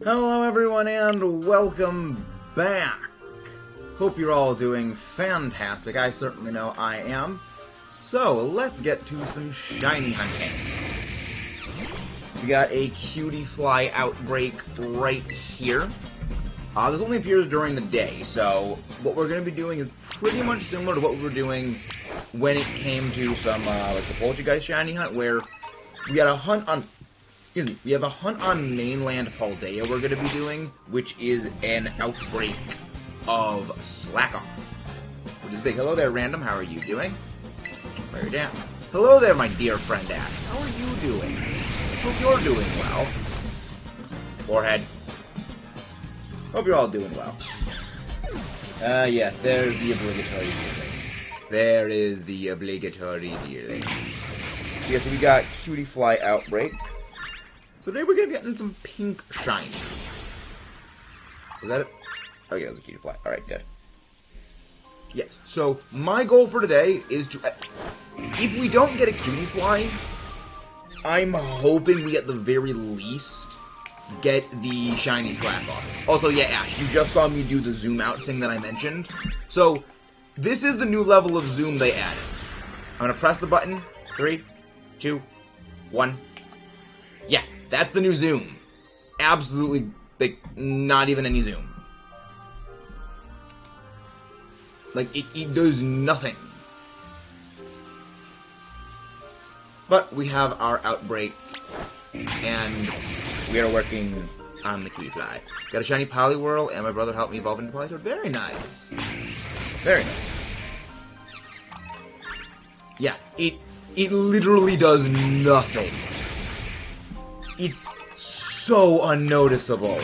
Hello everyone and welcome back! Hope you're all doing fantastic. I certainly know I am. So, let's get to some shiny hunting. We got a cutie fly outbreak right here. This only appears during the day, so what we're going to be doing is pretty much similar to what we were doing when it came to some, like the Poltergeist shiny hunt, where we had a hunt on... We have a hunt on mainland Paldea we're going to be doing, which is an outbreak of SLAKOTH, which is big. Hello there, Random. How are you doing? Where you down? Hello there, my dear friend Ash. How are you doing? Hope you're doing well. Forehead. Hope you're all doing well. Yes, there's the obligatory dealing. There is the obligatory dealing. Yeah, so we got Cutie Fly Outbreak. So today we're going to be getting some pink shiny. Was that it? Okay, that was a cutie fly. Alright, good. Yes, so my goal for today is to... if we don't get a cutie fly, I'm hoping we at the very least get the shiny SLAKOTH. Also, yeah, Ash, you just saw me do the zoom out thing that I mentioned. So, this is the new level of zoom they added. I'm going to press the button. 3, 2, 1. Yeah. That's the new zoom. Absolutely, like, not even any zoom. Like, it does nothing. But we have our outbreak, and we are working on the cutie fly. Got a shiny Poliwhirl, and my brother helped me evolve into Politoad. Very nice. Very nice. Yeah, it literally does nothing. It's so unnoticeable.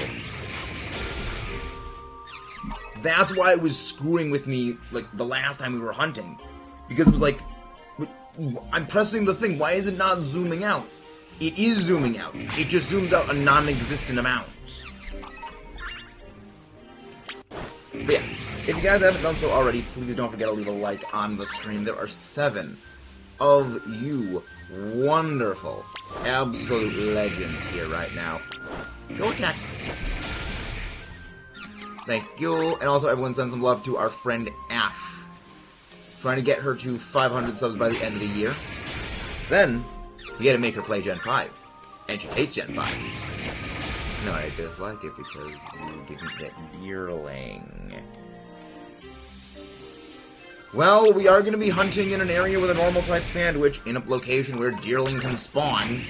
That's why it was screwing with me, like, the last time we were hunting. Because it was like, I'm pressing the thing, why is it not zooming out? It is zooming out. It just zooms out a non-existent amount. But yes, if you guys haven't done so already, please don't forget to leave a like on the stream. There are 7 of you wonderful, absolute legends here right now. Go attack. Thank you. And also everyone send some love to our friend Ash. Trying to get her to 500 subs by the end of the year. Then, we gotta make her play Gen 5. And she hates Gen 5. No, I dislike it because you didn't get Yearling. Well, we are going to be hunting in an area with a normal type sandwich in a location where Deerling can spawn.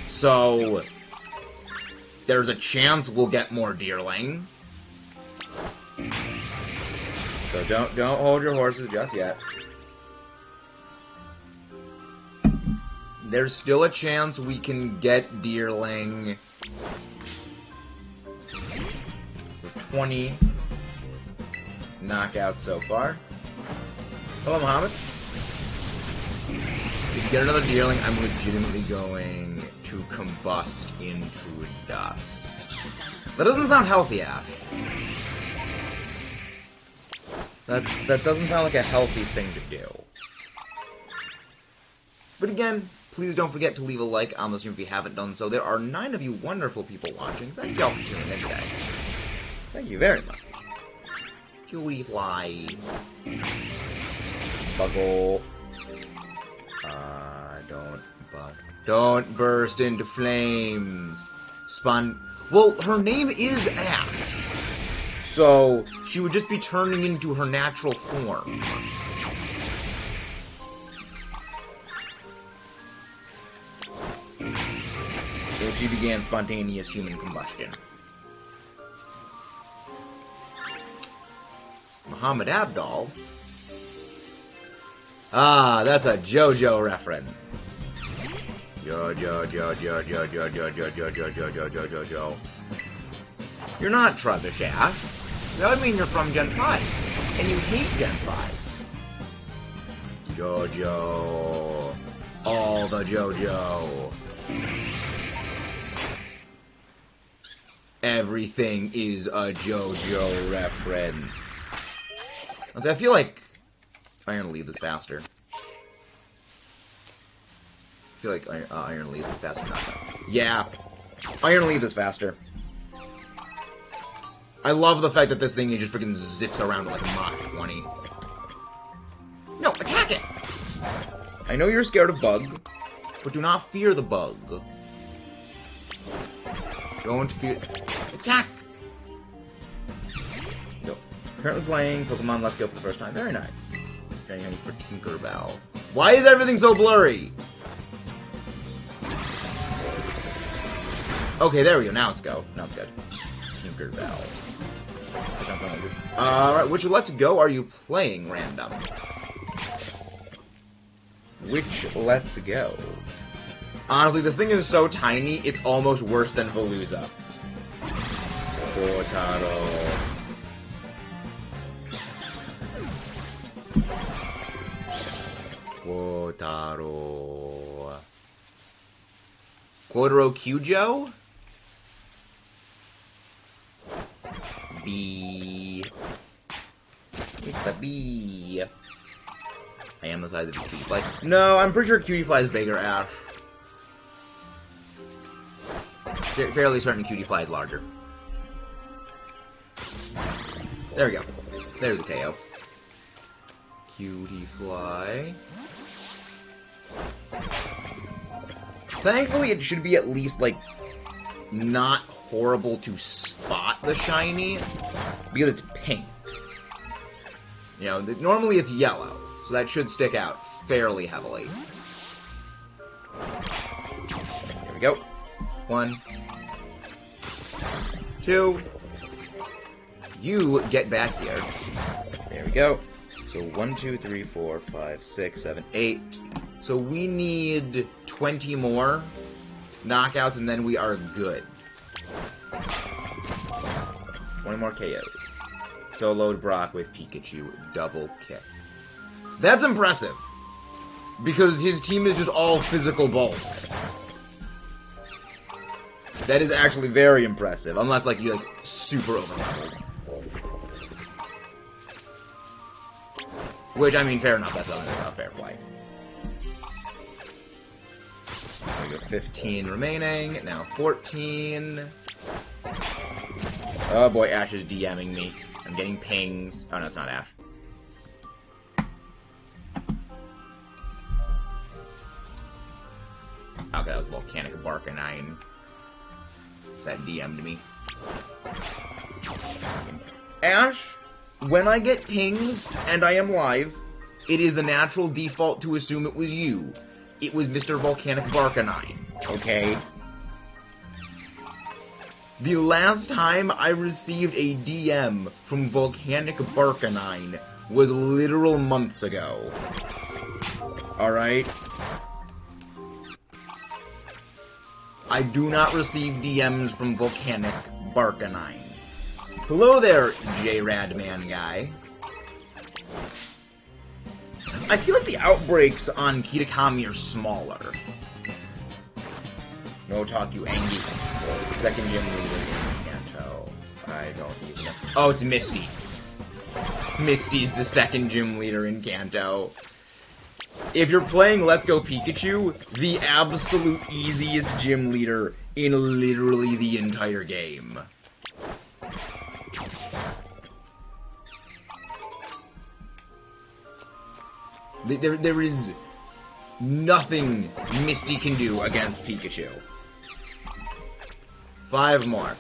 So, there's a chance we'll get more Deerling. So don't hold your horses just yet. There's still a chance we can get Deerling. 20 knockouts so far. Hello, Mohammed. If you get another Deerling, I'm legitimately going to combust into dust. That doesn't sound healthy, Ash. That doesn't sound like a healthy thing to do. But again, please don't forget to leave a like on the stream if you haven't done so. There are 9 of you wonderful people watching. Thank y'all for tuning in today. Thank you very much. Cutie fly. Buggle. Don't burst into flames. Well, her name is Ash. So, she would just be turning into her natural form. If she began spontaneous human combustion. Muhammad Abdal? Ah, that's a JoJo reference. JoJo. You're not Trubbish, Ash. That would mean you're from Gen 5. And you hate Gen 5. JoJo. All the JoJo. Everything is a JoJo reference. I feel like Iron Leaf is faster. I feel like Iron Leaf is faster than that. Yeah. Iron Leaf is faster. I love the fact that this thing just freaking zips around like Mach 20. No, attack it! I know you're scared of bug, but do not fear the bug. Don't fear... Attack! No. Currently playing Pokemon Let's Go for the first time. Very nice. Training for Tinkerbell. Why is everything so blurry? Okay, there we go. Now it's go. Now it's good. Tinkerbell. Alright, which Let's Go are you playing, random? Which Let's Go? Honestly, this thing is so tiny, it's almost worse than Veluza. Kotaro. Kotaro. Kotaro Kyujo? B. It's the B. I am the size of a cutie fly. No, I'm pretty sure cutie fly is bigger, Ash. Fairly certain cutie fly is larger. There we go. There's the KO. Cutie fly. Thankfully, it should be at least, like, not horrible to spot the shiny, because it's pink. You know, normally it's yellow, so that should stick out fairly heavily. Here we go. 1, 2. You get back here. There we go. So 1, 2, 3, 4, 5, 6, 7, 8. So we need 20 more knockouts, and then we are good. 20 more KOs. Soloed Brock with Pikachu. Double kick. That's impressive. Because his team is just all physical bulk. That is actually very impressive. Unless, like, you're, like, super overleveled. Which, I mean, fair enough. That's a fair play. There we go. 15 remaining. Now 14. Oh boy, Ash is DMing me. I'm getting pings. Oh no, it's not Ash. Okay, that was Volcanic Barkanine. That DM'd me. Ash, when I get pings and I am live, it is the natural default to assume it was you. It was Mr. Volcanic Barkanine, okay? The last time I received a DM from Volcanic Barkanine was literal months ago. Alright? I do not receive DMs from Volcanic Barkanine. Hello there, J-Radman guy. I feel like the outbreaks on Kitakami are smaller. No talk, you Angie. Second gym leader in Kanto. I don't even know. Oh, it's Misty. Misty's the second gym leader in Kanto. If you're playing Let's Go Pikachu, the absolute easiest gym leader in literally the entire game. There is nothing Misty can do against Pikachu. 5 more.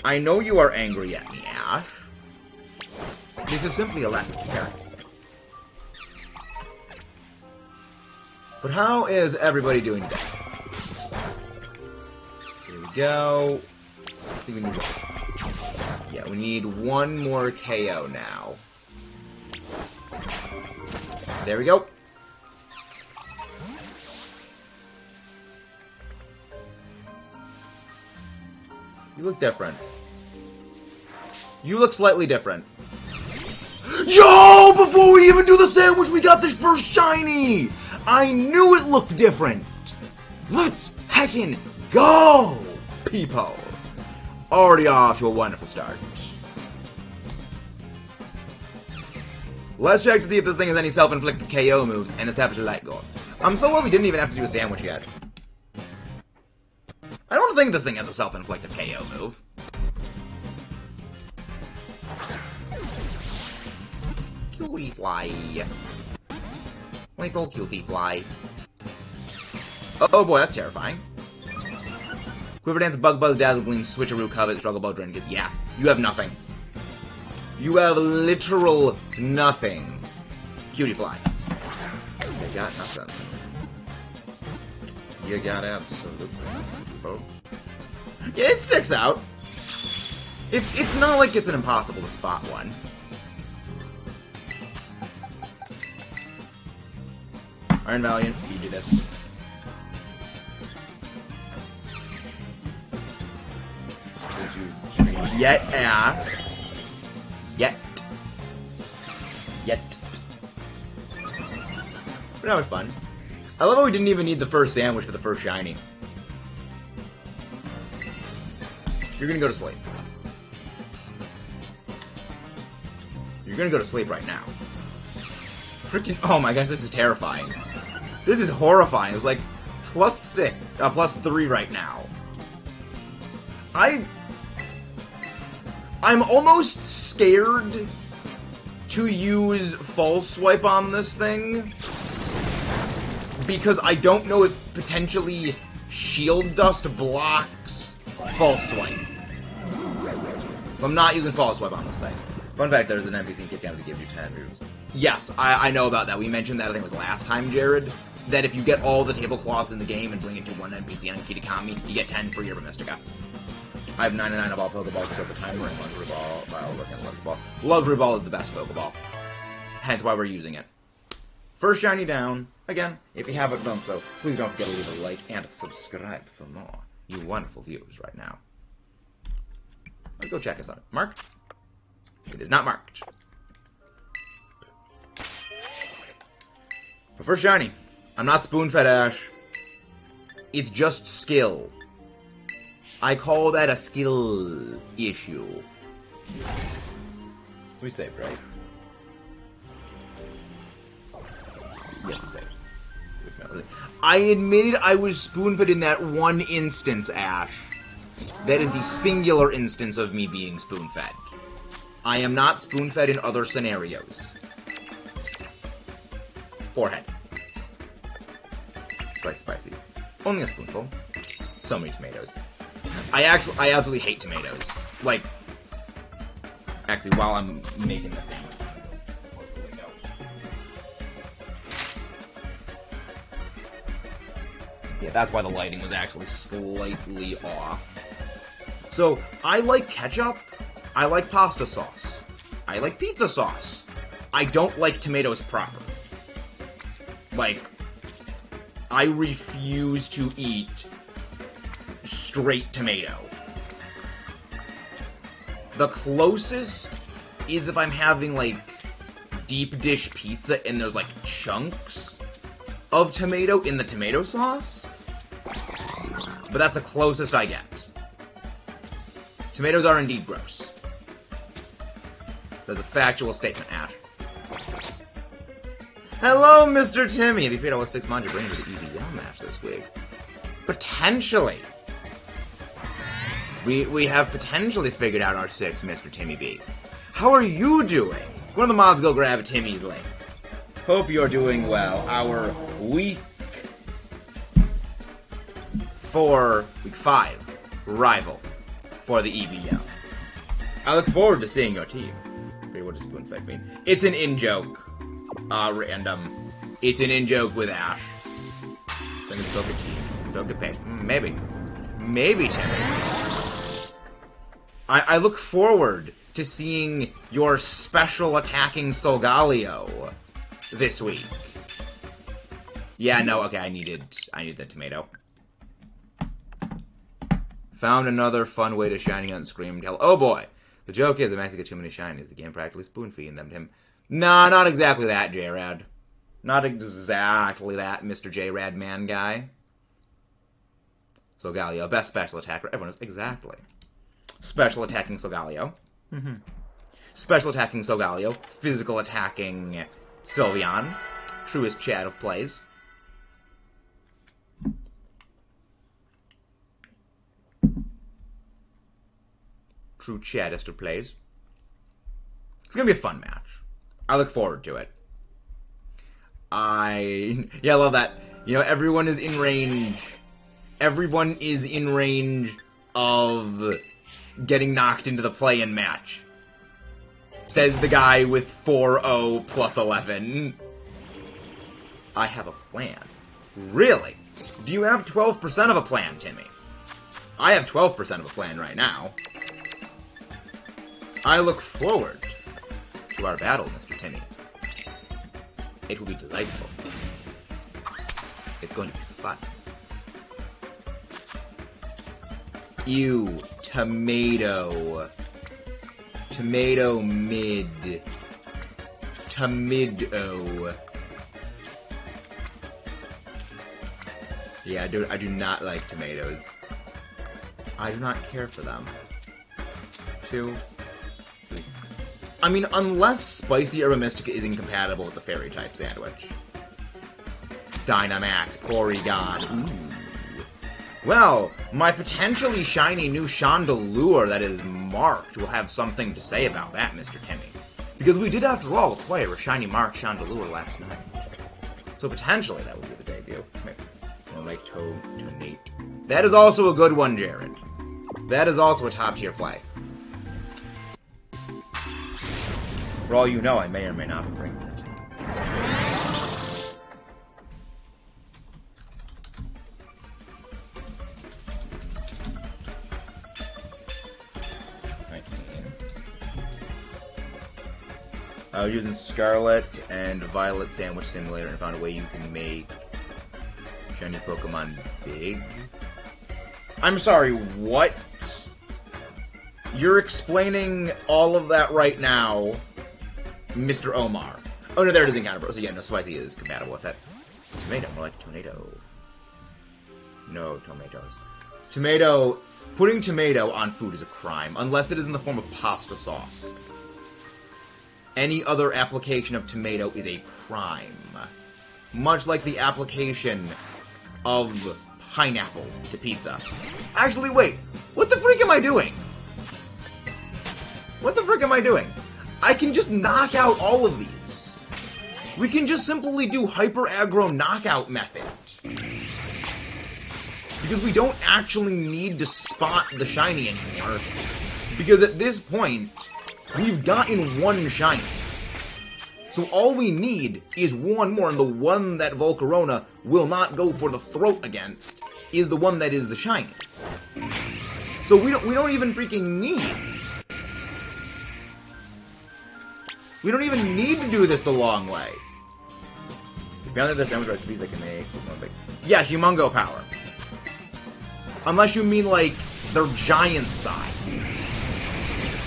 I know you are angry at me, Ash. This is simply a lack of caring. But how is everybody doing today? Here we go. I think we need one. Yeah, we need one more KO now. There we go. You look different. You look slightly different. Yo! Before we even do the sandwich, we got this first shiny! I knew it looked different! Let's heckin' go! People. Already off to a wonderful start. Let's check to see if this thing has any self-inflicted KO moves, and establish a light goal. I'm so glad we didn't even have to do a sandwich yet. I don't think this thing has a self-inflicted KO move. Cutie fly. Little cutie fly. Oh boy, that's terrifying. Quiver Dance, Bug Buzz, Dazzle Gleam, Switcheroo, Covet, Struggle Ball, Drain Kick. Yeah, you have nothing. You have literal nothing. Cutie fly. You got nothing. You got absolutely nothing. Yeah, it sticks out. It's not like it's an impossible to spot one. Iron Valiant, you do this. Yet. But that was fun. I love how we didn't even need the first sandwich for the first shiny. You're gonna go to sleep. You're gonna go to sleep right now. Freaking, oh my gosh, this is terrifying. This is horrifying. It's like +3 right now. I'm almost scared to use False Swipe on this thing because I don't know if potentially Shield Dust blocks False Swipe. So I'm not using False Swipe on this thing. Fun fact, there's an NPC kit down to give you 10 moves. Yes, I know about that. We mentioned that, I think, like last time, Jared, that if you get all the tablecloths in the game and bring it to one NPC on Kitakami, you get 10 free Urban Mystica. I have 99 of all Pokeballs to the timer and Luxury Ball. Well, look at Luxury Ball. Luxury Ball is the best Pokeball. Hence why we're using it. First shiny down. Again, if you haven't done so, please don't forget to leave a like and subscribe for more. You wonderful viewers right now. Let's go check us out. Marked? It is not marked. But first shiny. I'm not spoon-fed, Ash. It's just skill. I call that a skill issue. We saved, right? Yes, we saved. I admitted I was spoon-fed in that one instance, Ash. That is the singular instance of me being spoon-fed. I am not spoon-fed in other scenarios. Forehead. Spicy. Only a spoonful. So many tomatoes. I absolutely hate tomatoes. Like, actually, while I'm making the sandwich. Yeah, that's why the lighting was actually slightly off. So, I like ketchup. I like pasta sauce. I like pizza sauce. I don't like tomatoes proper. Like, I refuse to eat straight tomato. The closest is if I'm having, like, deep dish pizza and there's, like, chunks of tomato in the tomato sauce. But that's the closest I get. Tomatoes are indeed gross. That's a factual statement, Ash. Hello, Mr. Timmy! Have you figured out what 6 mods you're bringing to the EVL match this week? Potentially. We have potentially figured out our 6, Mr. Timmy B. How are you doing? One of the mods go grab Timmy's link. Hope you're doing well. Our week 5 rival for the EVL. I look forward to seeing your team. What does spoon-fed mean? It's an in-joke. Random. It's an in-joke with Ash. I think it's Poke Team. Poke Pay. Maybe. Maybe, Timmy. I look forward to seeing your special attacking Solgaleo this week. Yeah, no, okay, I need the tomato. Found another fun way to shiny on Scream Tail. Oh boy! The joke is, the Maxi gets too many shinies. The game practically spoon-feeding them to him. Nah, not exactly that, J-Rad. Not exactly that, Mr. J-Rad man guy. Solgaleo, best special attacker. Everyone is exactly. Special attacking Solgaleo. Special attacking Solgaleo. Physical attacking Sylveon. Truest chat of plays. true chattist who plays. It's gonna be a fun match. I look forward to it. I love that. You know, everyone is in range. Everyone is in range of getting knocked into the play-in match. Says the guy with 4-0 plus 11. I have a plan. Really? Do you have 12% of a plan, Timmy? I have 12% of a plan right now. I look forward to our battle, Mr. Timmy. It will be delightful. It's going to be fun. Ew. Tomato. Tomato mid. Tomido. Yeah, I do not like tomatoes. I do not care for them. 2, 3. I mean, unless spicy herba mystica is incompatible with the fairy type sandwich. Dynamax, Porygon. Ooh. Well, my potentially shiny new Chandelure that is marked will have something to say about that, Mr. Timmy. Because we did, after all, acquire a shiny marked Chandelure last night. So potentially that will be the debut. Like Tonate. That is also a good one, Jared. That is also a top-tier play. For all you know, I may or may not bring that. I was using Scarlet and Violet Sandwich Simulator and found a way you can make shiny Pokemon big. I'm sorry, what? You're explaining all of that right now, Mr. Omar. Oh no, there it is in Counter. So yeah, no, Spicy is compatible with that. Tomato, more like Tornado. No tomatoes. Tomato, putting tomato on food is a crime, unless it is in the form of pasta sauce. Any other application of tomato is a crime. Much like the application of pineapple to pizza. Actually, wait. What the frick am I doing? What the frick am I doing? I can just knock out all of these. We can just simply do Hyper Aggro Knockout method. Because we don't actually need to spot the shiny anymore. Because at this point, we've gotten one shiny. So all we need is one more, and the one that Volcarona will not go for the throat against is the one that is the shiny. So we don't even freaking need. We don't even need to do this the long way. Apparently there's sandwich recipes that can make... Yeah, Humongo Power. Unless you mean, like, they're giant size.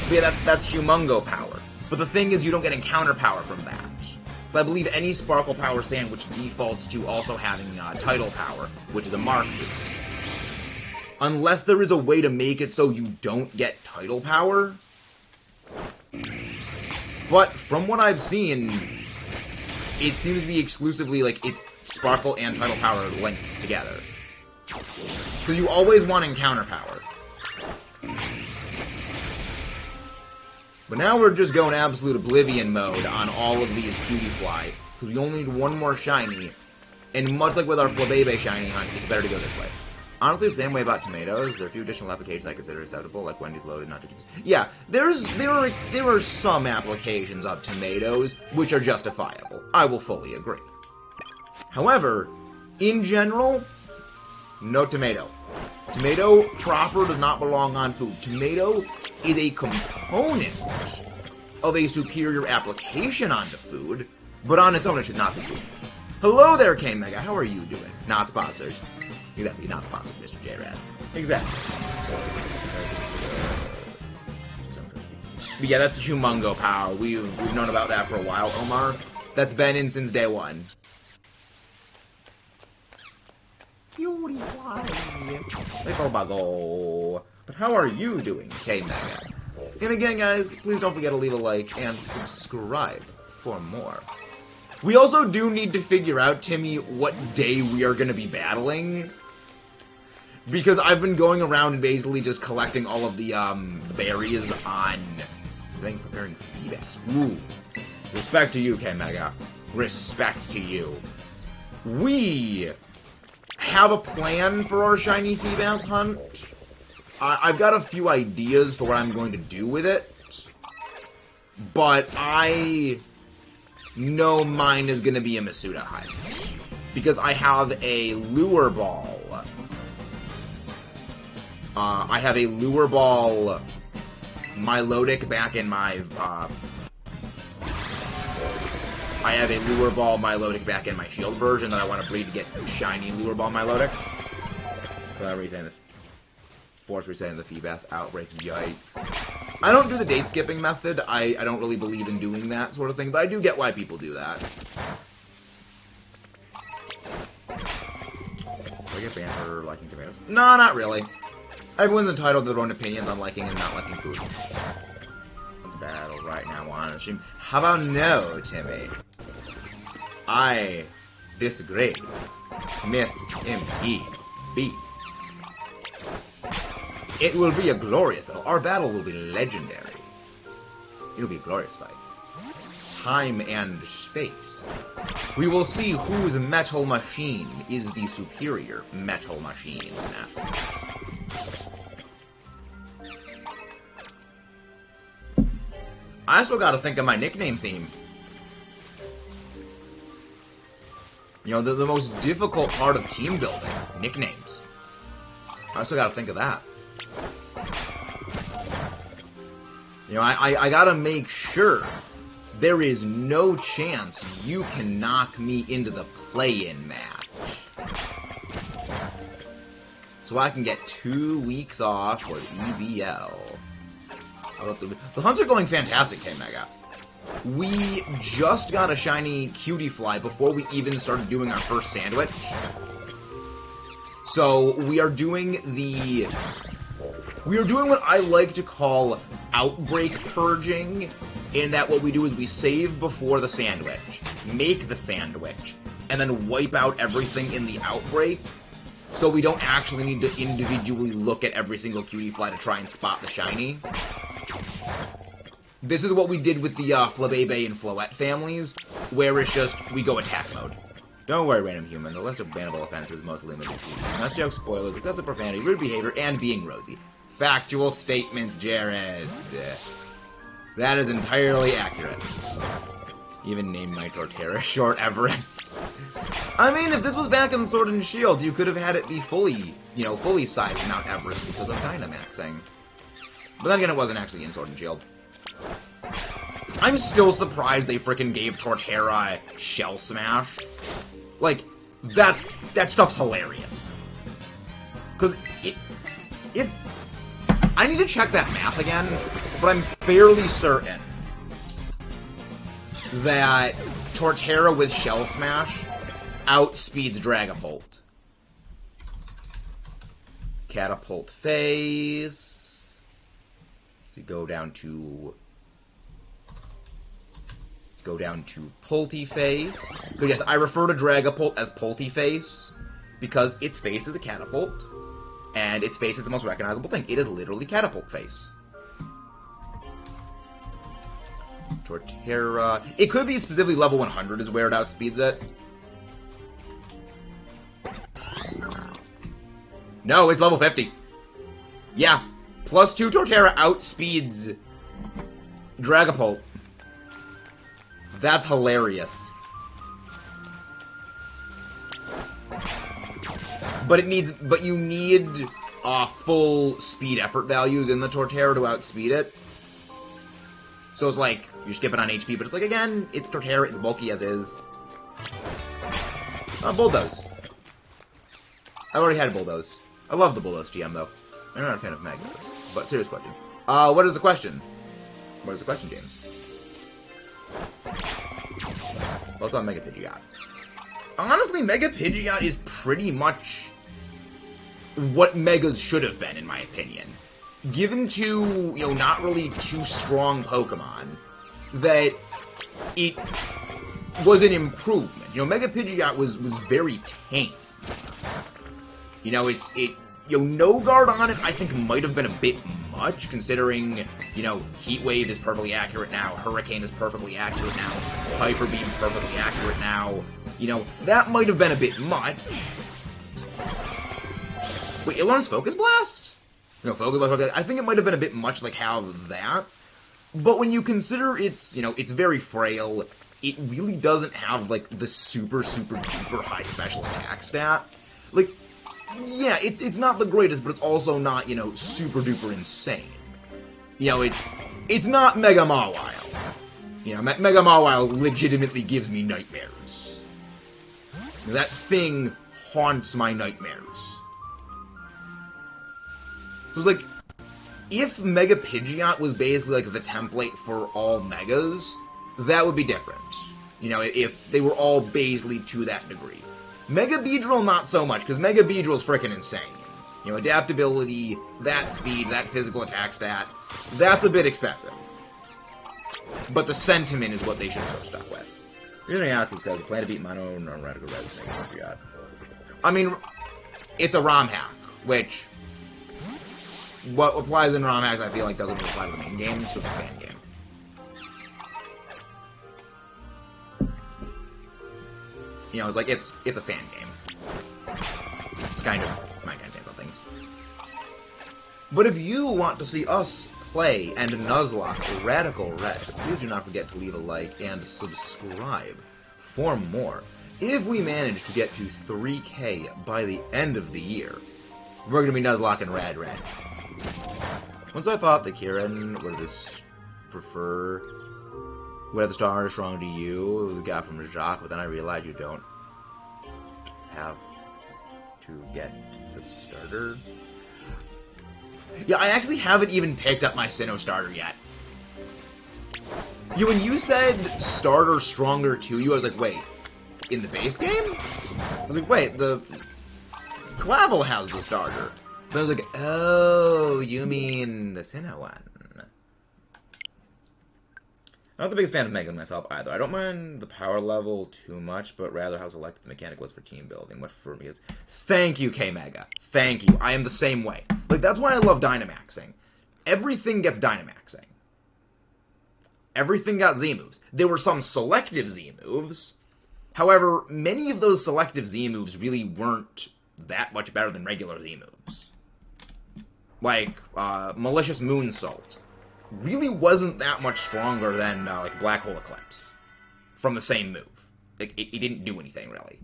But yeah, that's Humongo Power. But the thing is, you don't get encounter power from that. So I believe any Sparkle Power sandwich defaults to also having Tidal Power, which is a mark boost. Unless there is a way to make it so you don't get Tidal Power. But from what I've seen, it seems to be exclusively, like, it's Sparkle and Tidal Power linked together. Because you always want encounter power. But now we're just going absolute oblivion mode on all of these Beautyfly, because we only need one more shiny, and much like with our Flabébé shiny hunt, it's better to go this way. Honestly, the same way about tomatoes. There are a few additional applications I consider acceptable, like Wendy's loaded, not to use. Yeah, there are some applications of tomatoes which are justifiable. I will fully agree. However, in general, no tomato. Tomato proper does not belong on food. Tomato is a component of a superior application onto food, but on its own it should not be food. Hello there, K-Mega. How are you doing? Not sponsored. Exactly, not sponsored, Mr. J-Rad. Exactly. But yeah, that's Humongo Power. We've known about that for a while, Omar. That's been in since day one. Little buggle. But how are you doing, K-Mega? And again, guys, please don't forget to leave a like and subscribe for more. We also do need to figure out, Timmy, what day we are going to be battling. Because I've been going around and basically just collecting all of the berries on, I think, preparing feedbacks. Ooh. Respect to you, K-Mega. Respect to you. We have a plan for our shiny Feebas hunt. I've got a few ideas for what I'm going to do with it. But I know mine is going to be a Masuda hunt. Because I have a lure ball. I have a lure ball Milotic back in my, I have a lure ball Milotic back in my shield version that I want to breed to get shiny lure ball Milotic. Force resetting the Feebas outbreak. Yikes. I don't do the date skipping method. I don't really believe in doing that sort of thing, but I do get why people do that. Do I get banned for liking tomatoes? No, not really. Everyone's entitled to their own opinions on liking and not liking food. Let's battle right now on stream. How about no, Timmy? I disagree. Missed M.E.B. It will be a glorious battle. Our battle will be legendary. It'll be a glorious fight. Time and space. We will see whose metal machine is the superior metal machine. I still gotta think of my nickname theme. You know, the most difficult part of team building. Nicknames. I still gotta think of that. You know, I gotta make sure there is no chance you can knock me into the play-in match. So I can get 2 weeks off for EBL. The hunts are going fantastic, K-Mega. We just got a shiny cutie fly before we even started doing our first sandwich. So we are doing what I like to call outbreak purging, in that what we do is we save before the sandwich, make the sandwich, and then wipe out everything in the outbreak, so we don't actually need to individually look at every single cutie fly to try and spot the shiny. This is what we did with the Flabebe and Floette families, where it's just, we go attack mode. Don't worry, random human, the list of bannable offenses is most limited to nuts jokes, spoilers, excessive profanity, rude behavior, and being rosy. Factual statements, Jared. That is entirely accurate. Even named my Torterra Short Everest. I mean, if this was back in Sword and Shield, you could have had it be fully sized Mount Everest because of Dynamaxing. But then again, it wasn't actually in Sword and Shield. I'm still surprised they frickin' gave Torterra Shell Smash. Like, that stuff's hilarious. Because if I need to check that math again, but I'm fairly certain that Torterra with Shell Smash outspeeds Dragapult. Catapult phase. So you go down to Pulty phase. So yes, I refer to Dragapult as Pulty face because its face is a catapult. And its face is the most recognizable thing. It is literally Catapult face. Torterra. It could be specifically level 100 is where it outspeeds it. No, it's level 50. Yeah. +2 Torterra outspeeds Dragapult. That's hilarious. But you need full speed effort values in the Torterra to outspeed it. So it's like, you're skipping on HP, but it's like, again, it's Torterra, it's bulky as is. Bulldoze. I already had Bulldoze. I love the Bulldoze GM, though. I'm not a fan of Magnetos. But, serious question. What is the question? What is the question, James? What's on Mega Pidgeot? Honestly, Mega Pidgeot is pretty much what Megas should have been, in my opinion. Given to, not really too strong Pokemon, that it was an improvement. Mega Pidgeot was very tame. no guard on it, I think might have been a bit much, considering, Heat Wave is perfectly accurate now, Hurricane is perfectly accurate now, Hyper Beam is perfectly accurate now. That might have been a bit much. Wait, it learns Focus Blast? Focus Blast, I think it might have been a bit much, have that. But when you consider it's very frail, it really doesn't have, the super, super duper high special attack stat. Yeah, it's not the greatest, but it's also not, super duper insane. It's not Mega Mawile. Mega Mawile legitimately gives me nightmares. That thing haunts my nightmares. So it's if Mega Pidgeot was basically, the template for all Megas, that would be different. If they were all basically to that degree. Mega Beedrill, not so much, because Mega Beedrill's frickin' insane. Adaptability, that speed, that physical attack stat, that's a bit excessive. But the sentiment is what they should have sort of stuck with. The reason I ask is because the plan to beat Mono and Radical Red is Mega Pidgeot. I mean, it's a ROM hack, which... what applies in ROM hacks, I feel like, doesn't apply to the main game, so it's a fan game. It's a fan game. It's kind of my kind of take on things. But if you want to see us play and Nuzlocke Radical Red, please do not forget to leave a like and subscribe for more. If we manage to get to 3K by the end of the year, we're going to be Nuzlocking Red. Once I thought that Kieran would have the star strong to you, it was a guy from Jacques, but then I realized you don't have to get the starter. Yeah, I actually haven't even picked up my Sinnoh starter yet. When you said starter stronger to you, I was like, wait, in the base game? I was like, wait, the Clavel has the starter. But I was like, oh, you mean the Sinnoh one. I'm not the biggest fan of Mega myself either. I don't mind the power level too much, but rather how selective the mechanic was for team building. What for me is... Thank you, K-Mega. Thank you. I am the same way. That's why I love Dynamaxing. Everything gets Dynamaxing. Everything got Z-moves. There were some selective Z-moves. However, many of those selective Z-moves really weren't that much better than regular Z-moves. Malicious Moonsault really wasn't that much stronger than, Black Hole Eclipse. From the same move. It didn't do anything, really.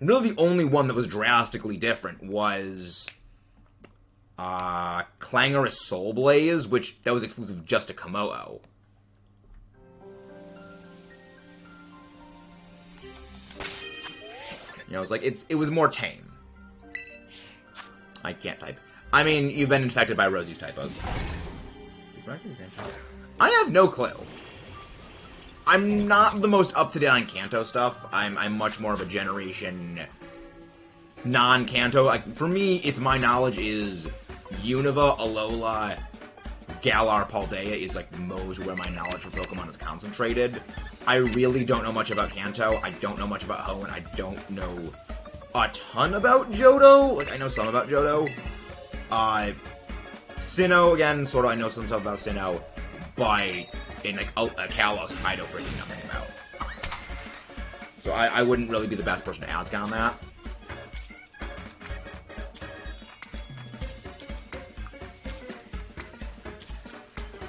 Really, the only one that was drastically different was... Clangorous Soul Blaze, that was exclusive just to Komodo. It was more tame. I can't type. I mean, you've been infected by Rosie's typos. I have no clue. I'm not the most up-to-date on Kanto stuff. I'm much more of a generation non-Kanto. For me, my knowledge is Unova, Alola, Galar, Paldea is most where my knowledge for Pokemon is concentrated. I really don't know much about Kanto. I don't know much about Hoenn. I don't know a ton about Johto. I know some about Johto. Sinnoh, again, sort of, I know some stuff about Sinnoh, but in, Kalos, I know freaking nothing about. So I wouldn't really be the best person to ask on that.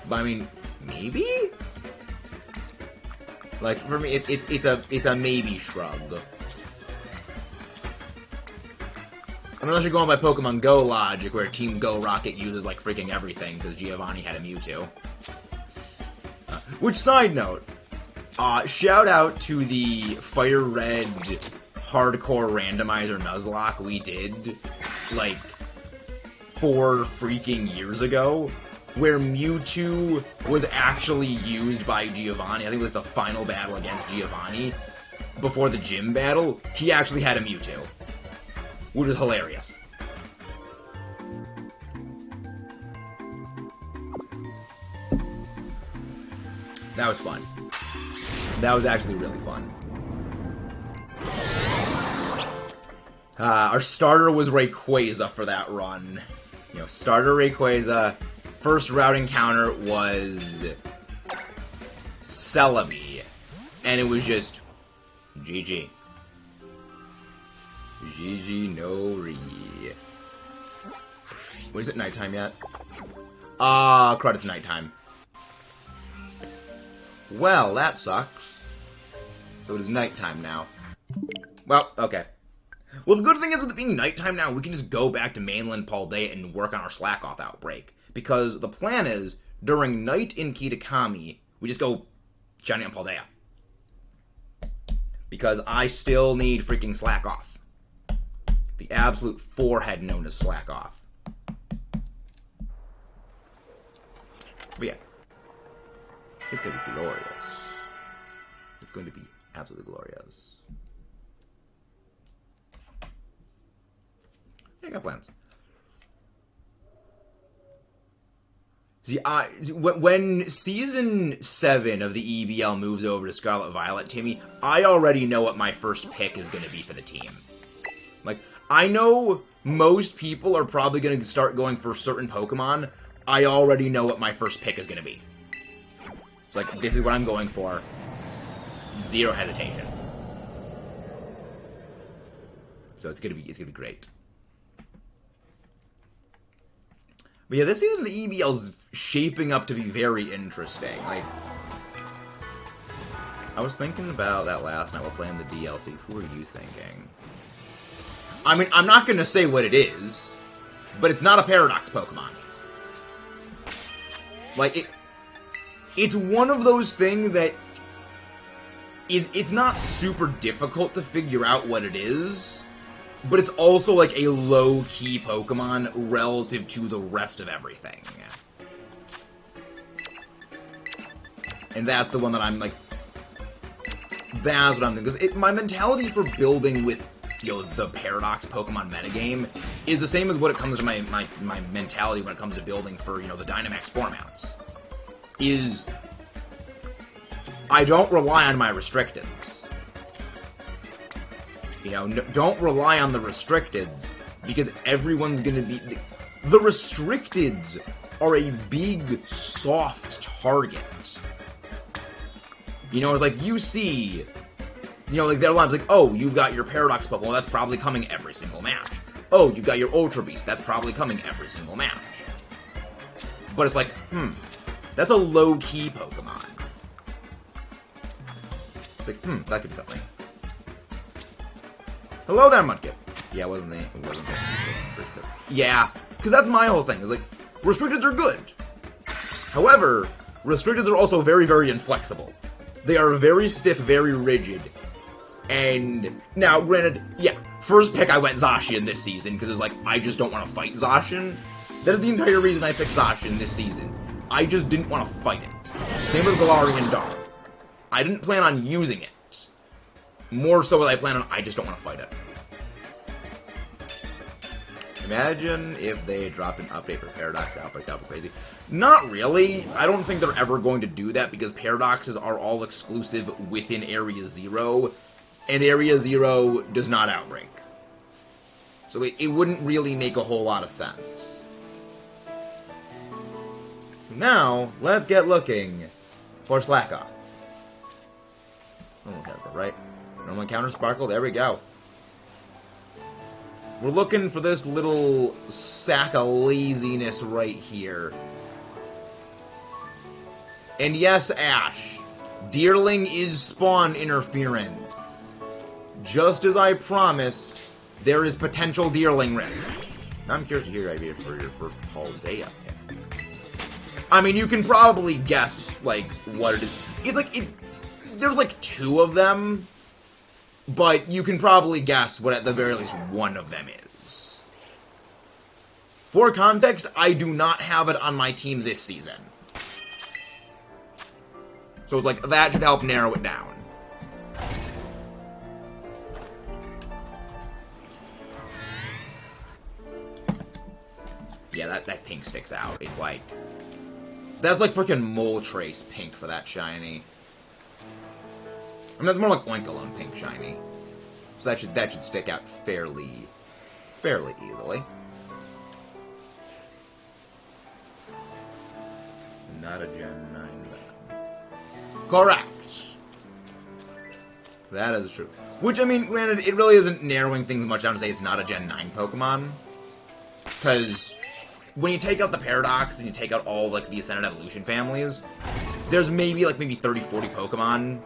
But, I mean, maybe? For me, it's a maybe shrug. Unless you're going by Pokemon Go logic, where Team Go Rocket uses, freaking everything, because Giovanni had a Mewtwo. Which, side note, shout out to the Fire Red Hardcore Randomizer Nuzlocke we did, 4 freaking years ago, where Mewtwo was actually used by Giovanni. I think it was, the final battle against Giovanni. Before the gym battle, he actually had a Mewtwo. Which was hilarious. That was fun. That was actually really fun. Our starter was Rayquaza for that run. You know, starter Rayquaza. First route encounter was Celebi. And it was just GG. GG no re. Was it nighttime yet? Crud, it's nighttime. Well, that sucks. So it is nighttime now. Well, okay. Well, the good thing is with it being nighttime now, we can just go back to mainland Paldea and work on our SLAKOTH outbreak. Because the plan is, during night in Kitakami, we just go shiny on Paldea. Because I still need freaking SLAKOTH. The absolute forehead known as SLAKOTH. But yeah. It's going to be glorious. It's going to be absolutely glorious. Yeah, I got plans. See, when Season 7 of the EBL moves over to Scarlet Violet, Timmy, I already know what my first pick is going to be for the team. Like, I know most people are probably going to start going for certain Pokemon. I already know what my first pick is going to be. It's like, this is what I'm going for. Zero hesitation. So it's gonna be great. But yeah, this season of the EBL's shaping up to be very interesting. Like, I was thinking about that last night while playing the DLC. Who are you thinking? I mean, I'm not gonna say what it is, but it's not a Paradox Pokemon. Like, it's one of those things that it's not super difficult to figure out what it is, but it's also like a low-key Pokemon relative to the rest of everything. And that's the one that I'm like, that's what I'm thinking. Because my mentality for building with, you know, the Paradox Pokemon metagame is the same as what it comes to my mentality when it comes to building for, you know, the Dynamax formats. Is I don't rely on my restricteds. You know, don't rely on the restricteds, because everyone's gonna be... The restricteds are a big, soft target. You know, it's like, you see... You know, like, their line's like, oh, you've got your Paradox Pokemon, well, that's probably coming every single match. Oh, you've got your Ultra Beast, that's probably coming every single match. But it's like, that's a low-key Pokemon. It's like, that could be something. Hello there, Mudkip. Yeah, it wasn't supposed to be restricted. Yeah, because that's my whole thing. Is like, restricteds are good. However, restricteds are also very, very inflexible. They are very stiff, very rigid. And, now, granted, yeah, first pick I went Zacian this season, because it was like, I just don't want to fight Zacian. That is the entire reason I picked Zacian this season. I just didn't want to fight it. Same with Galarian Dog. I didn't plan on using it. More so than I plan on, I just don't want to fight it. Imagine if they dropped an update for Paradox Outbreak, that would be crazy. Not really. I don't think they're ever going to do that, because Paradoxes are all exclusive within Area 0, and Area 0 does not outbreak. So it wouldn't really make a whole lot of sense. Now, let's get looking for SLAKOTH. Normal character, right? Normal encounter Sparkle, there we go. We're looking for this little sack of laziness right here. And yes, Ash, Deerling is spawn interference. Just as I promised, there is potential Deerling risk. I'm curious to hear your idea for your first Paldea pick. I mean, you can probably guess, like, what it is. It's like, there's like 2 of them, but you can probably guess what at the very least one of them is. For context, I do not have it on my team this season. So it's like, that should help narrow it down. Yeah, that pink sticks out. It's like... That's like freaking Moltres pink for that shiny. I mean, that's more like Oinkologne pink shiny. So that should stick out fairly easily. Not a Gen 9 then. Correct! That is true. Which, I mean, granted, it really isn't narrowing things much down to say it's not a Gen 9 Pokemon. Because when you take out the Paradox and you take out all, like, the Ascended Evolution families, there's maybe 30, 40 Pokemon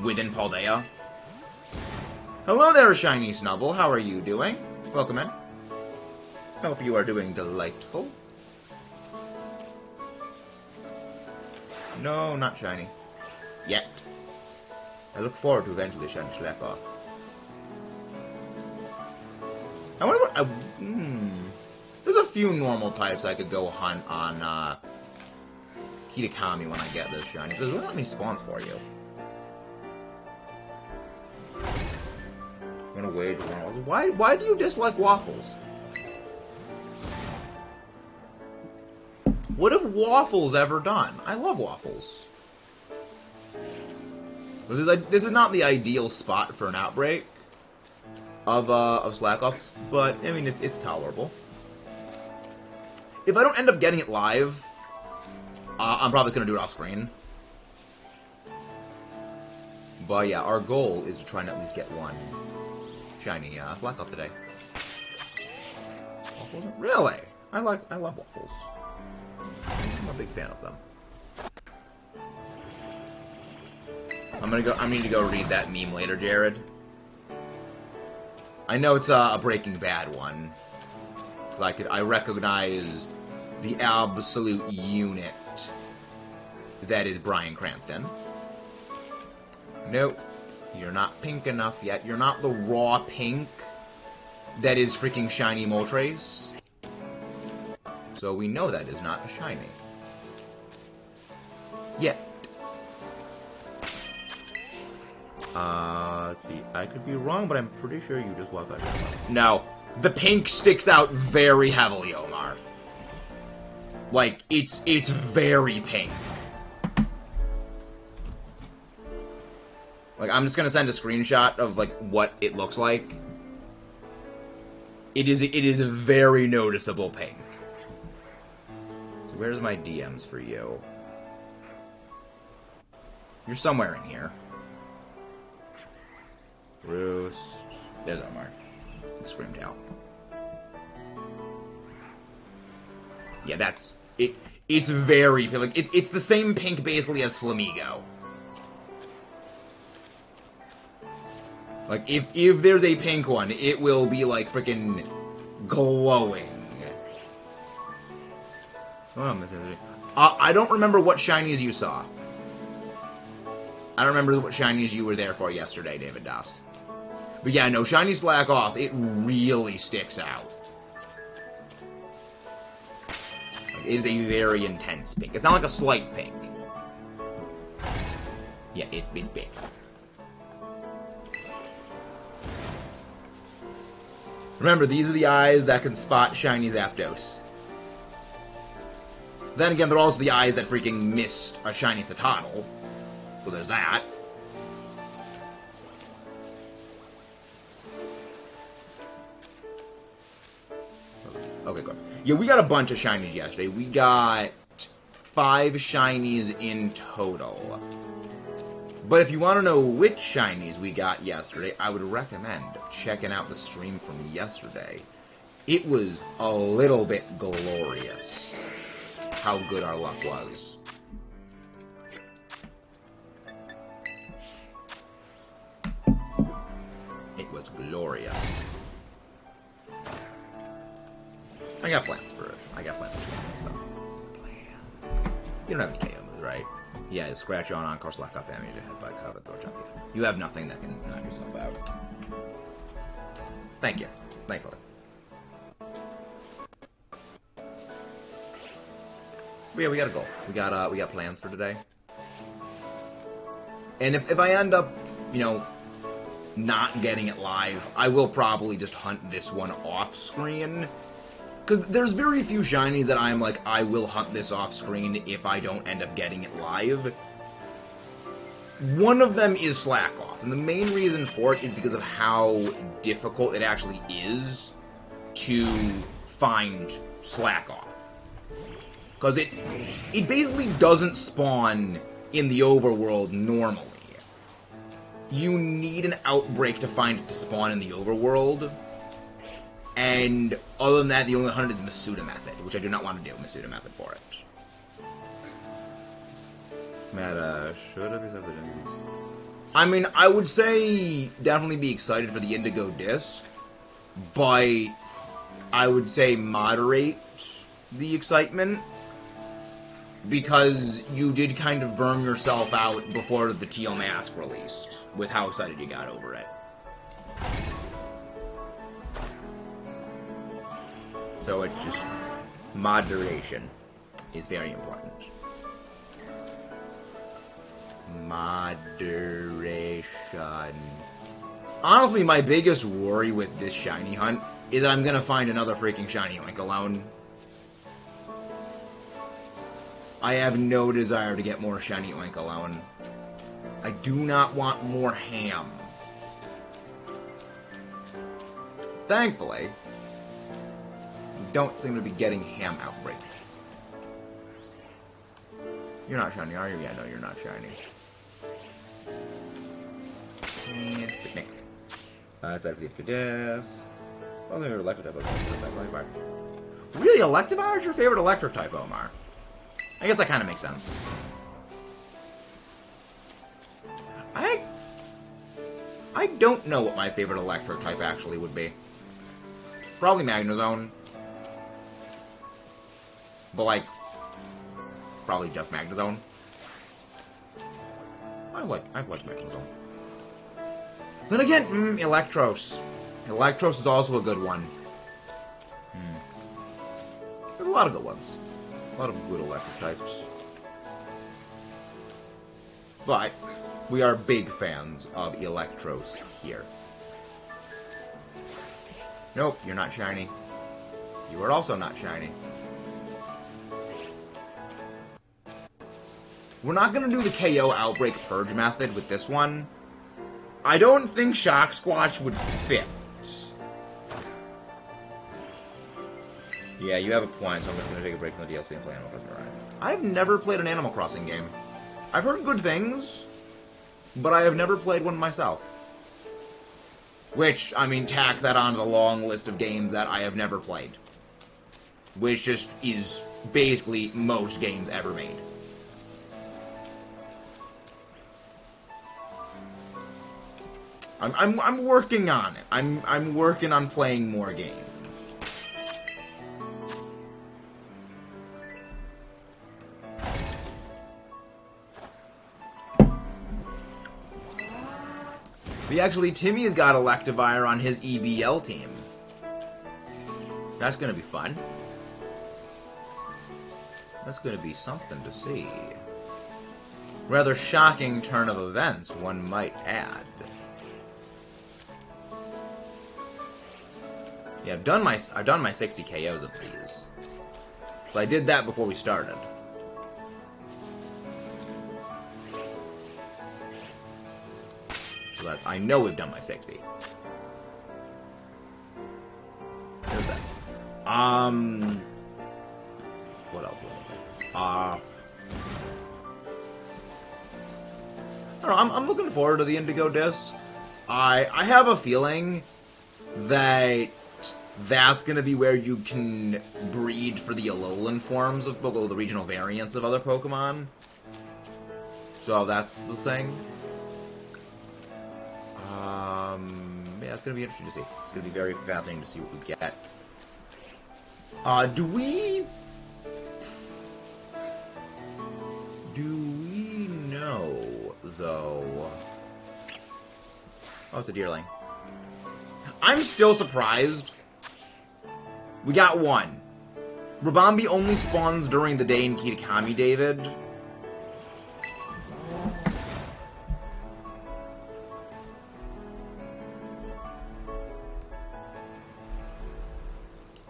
within Paldea. Hello there, Shiny Snubble. How are you doing? Welcome in. Hope you are doing delightful. No, not shiny. Yet. I look forward to eventually shiny SLAKOTH. I wonder what... There's a few normal types I could go hunt on Kitakami when I get this shiny. There's really not many spawns for you. I'm gonna wait. Why do you dislike waffles? What have waffles ever done? I love waffles. This is not the ideal spot for an outbreak of SLAKOTHs, but I mean it's tolerable. If I don't end up getting it live, I'm probably gonna do it off screen. But yeah, our goal is to try and at least get one shiny SLAKOTH today. Waffles? Really? I love waffles. I'm a big fan of them. I need to go read that meme later, Jared. I know it's a Breaking Bad one. I recognize the absolute unit that is Bryan Cranston. Nope. You're not pink enough yet. You're not the raw pink that is freaking shiny Moltres. So we know that is not a shiny. Yet. Let's see. I could be wrong, but I'm pretty sure you just walked out. No. The pink sticks out very heavily, Omar. Like, it's very pink. Like, I'm just gonna send a screenshot of, like, what it looks like. It is a very noticeable pink. So where's my DMs for you? You're somewhere in here. Roost. There's Omar. Screamed out. Yeah, that's it. It's very like it's the same pink basically as Flamigo. Like if there's a pink one, it will be like freaking glowing. I don't remember what shinies you saw. I don't remember what shinies you were there for yesterday, David Das. But yeah, no, shiny SLAKOTH, it really sticks out. Like, it is a very intense pink. It's not like a slight pink. Yeah, it's big. Remember, these are the eyes that can spot shiny Zapdos. Then again, they're also the eyes that freaking missed a shiny Citadel. So there's that. Okay, good. Yeah, we got a bunch of shinies yesterday. We got 5 shinies in total. But if you want to know which shinies we got yesterday, I would recommend checking out the stream from yesterday. It was a little bit glorious how good our luck was. It was glorious. I got plans for it. I got plans for stuff. Plans. You don't have any KO moves, right? Yeah, scratch on Encore, slack off damage, headbutt, cover, throw, jump. Yeah. You have nothing that can knock yourself out. Thank you. Thankfully. But yeah, we got a goal. We got plans for today. And if I end up, you know, not getting it live, I will probably just hunt this one off screen. Because there's very few shinies that I'm like, I will hunt this off screen if I don't end up getting it live. One of them is SLAKOTH, and the main reason for it is because of how difficult it actually is to find SLAKOTH. Because it basically doesn't spawn in the overworld normally. You need an outbreak to find it to spawn in the overworld. And other than that, the only hunt is Masuda method, which I do not want to do Masuda method for it. Meta, should have accepted enemies. I mean, I would say definitely be excited for the Indigo Disc, but I would say moderate the excitement, because you did kind of burn yourself out before the Teal mask released, with how excited you got over it. So it's just, moderation is very important. Moderation. Honestly, my biggest worry with this shiny hunt is that I'm gonna find another freaking shiny Oink alone. I have no desire to get more shiny Oink alone. I do not want more ham. Thankfully, we don't seem to be getting ham outbreak. You're not shiny, are you? Yeah, no, you're not shiny. And picnic. Aside for the Cadets. Well, they're electric type. Really, Electivire is your favorite electric type, Omar? I guess that kind of makes sense. I don't know what my favorite electric type actually would be. Probably Magnezone. But, like, probably just Magnezone. I like Magnezone. Then again, Electros. Electros is also a good one. There's a lot of good ones. A lot of good electric types. But we are big fans of Electros here. Nope, you're not shiny. You are also not shiny. We're not going to do the KO Outbreak Purge method with this one. I don't think Shock Squash would fit. Yeah, you have a point, so I'm just going to take a break from the DLC and play Animal Crossing Horizons. I've never played an Animal Crossing game. I've heard good things, but I have never played one myself. Which, I mean, tack that onto the long list of games that I have never played. Which just is basically most games ever made. I'm working on it. I'm working on playing more games. But actually, Timmy has got Electivire on his EBL team. That's gonna be fun. That's gonna be something to see. Rather shocking turn of events, one might add. Yeah, I've done my 60 KOs of these. So I did that before we started. So that's, I know we've done my 60. There's that. What else was it? I don't know, I'm looking forward to the Indigo Disc. I have a feeling that that's going to be where you can breed for the Alolan forms of the regional variants of other Pokemon. So that's the thing. Yeah, it's going to be interesting to see. It's going to be very fascinating to see what we get. Do we know, though? Oh, it's a Deerling. I'm still surprised. We got one. RIBOMBEE only spawns during the day in Kitakami, David.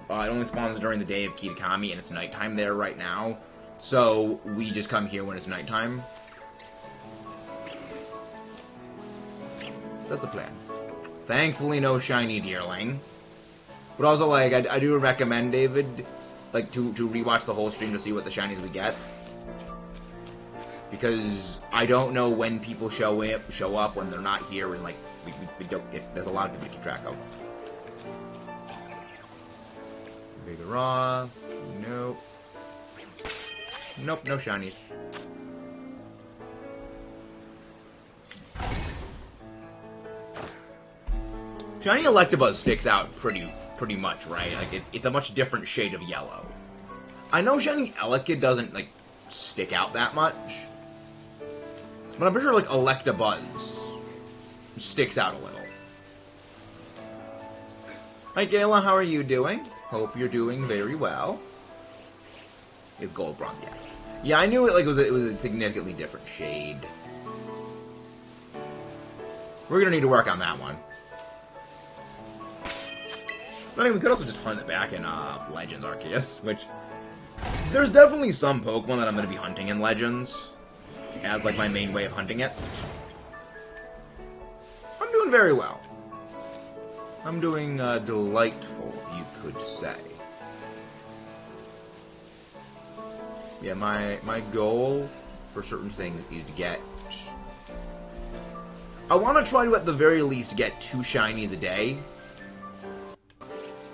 It only spawns during the day of Kitakami, and it's nighttime there right now. So we just come here when it's nighttime. That's the plan. Thankfully, no shiny deerling. But also, like, I do recommend, David, like, to rewatch the whole stream to see what the shinies we get. Because I don't know when people show up when they're not here, and, like, we don't get, there's a lot of people to keep track of. Vigoroth. Nope. Nope, no shinies. Shiny Electabuzz sticks out pretty much, right? Like, it's a much different shade of yellow. I know Shiny Elekid doesn't, like, stick out that much. But I'm pretty sure, like, Electabuzz sticks out a little. Hi, Gayla, how are you doing? Hope you're doing very well. It's gold bronze, yeah. Yeah, I knew it was a significantly different shade. We're gonna need to work on that one. But anyway, we could also just hunt it back in Legends Arceus, which there's definitely some Pokemon that I'm gonna be hunting in Legends as like my main way of hunting it. I'm doing very well. I'm doing delightful, you could say. Yeah, my goal for certain things is to get... I want to try to, at the very least, get 2 shinies a day.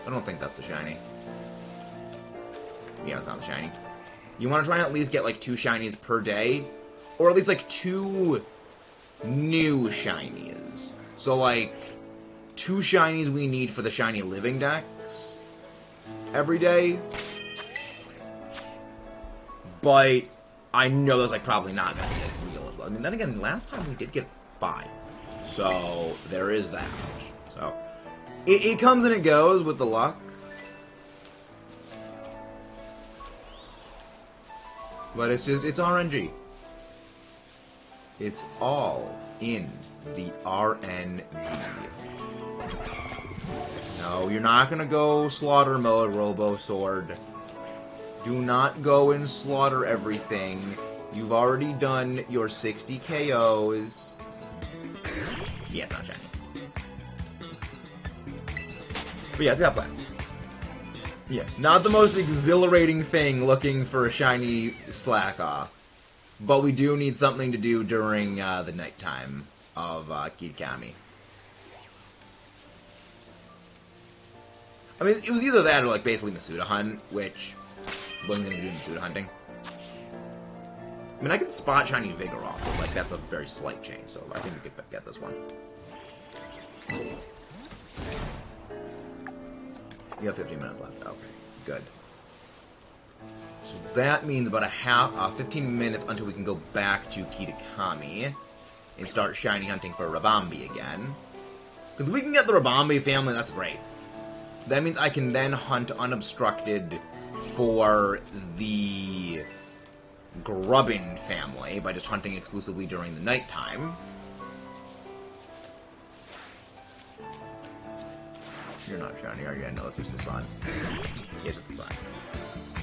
I don't think that's the shiny. Yeah, it's not the shiny. You want to try and at least get, like, 2 shinies per day. Or at least, like, 2 new shinies. So, like, 2 shinies we need for the shiny living dex every day. But I know that's, like, probably not going to get real as well. I mean, then again, last time we did get 5. So, there is that. So, it comes and it goes with the luck. But it's just, it's RNG. It's all in the RNG. No, you're not gonna go slaughter mode, Robo Sword. Do not go and slaughter everything. You've already done your 60 KOs. Yeah, it's not shiny. But yeah, it's got plants. Yeah, not the most exhilarating thing looking for a shiny SLAKOTH. But we do need something to do during the nighttime of Kitakami. I mean, it was either that or, like, basically Masuda Hunt, which wasn't going to do Masuda hunting. I mean, I can spot shiny Vigoroth, but, like, that's a very slight change, so I think we could get this one. You have 15 minutes left. Okay, good. So that means about 15 minutes until we can go back to Kitakami and start shiny hunting for RIBOMBEE again. Because if we can get the RIBOMBEE family, that's great. That means I can then hunt unobstructed for the Grubbin family by just hunting exclusively during the nighttime. You're not shiny, are you? I know it's just the sun. Yes, it's the sun.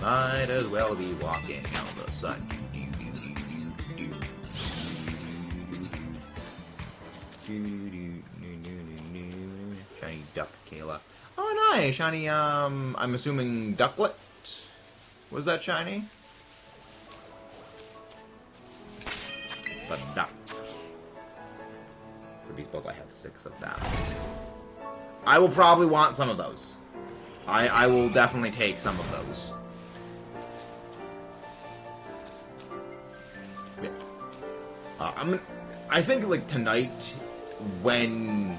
Might as well be walking out the sun. Shiny duck, Kayla. Oh, nice! Shiny, I'm assuming Ducklet? Was that shiny? The duck. For Beastballs, I have 6 of them. I will probably want some of those. I will definitely take some of those. Yeah. I think, like, tonight, when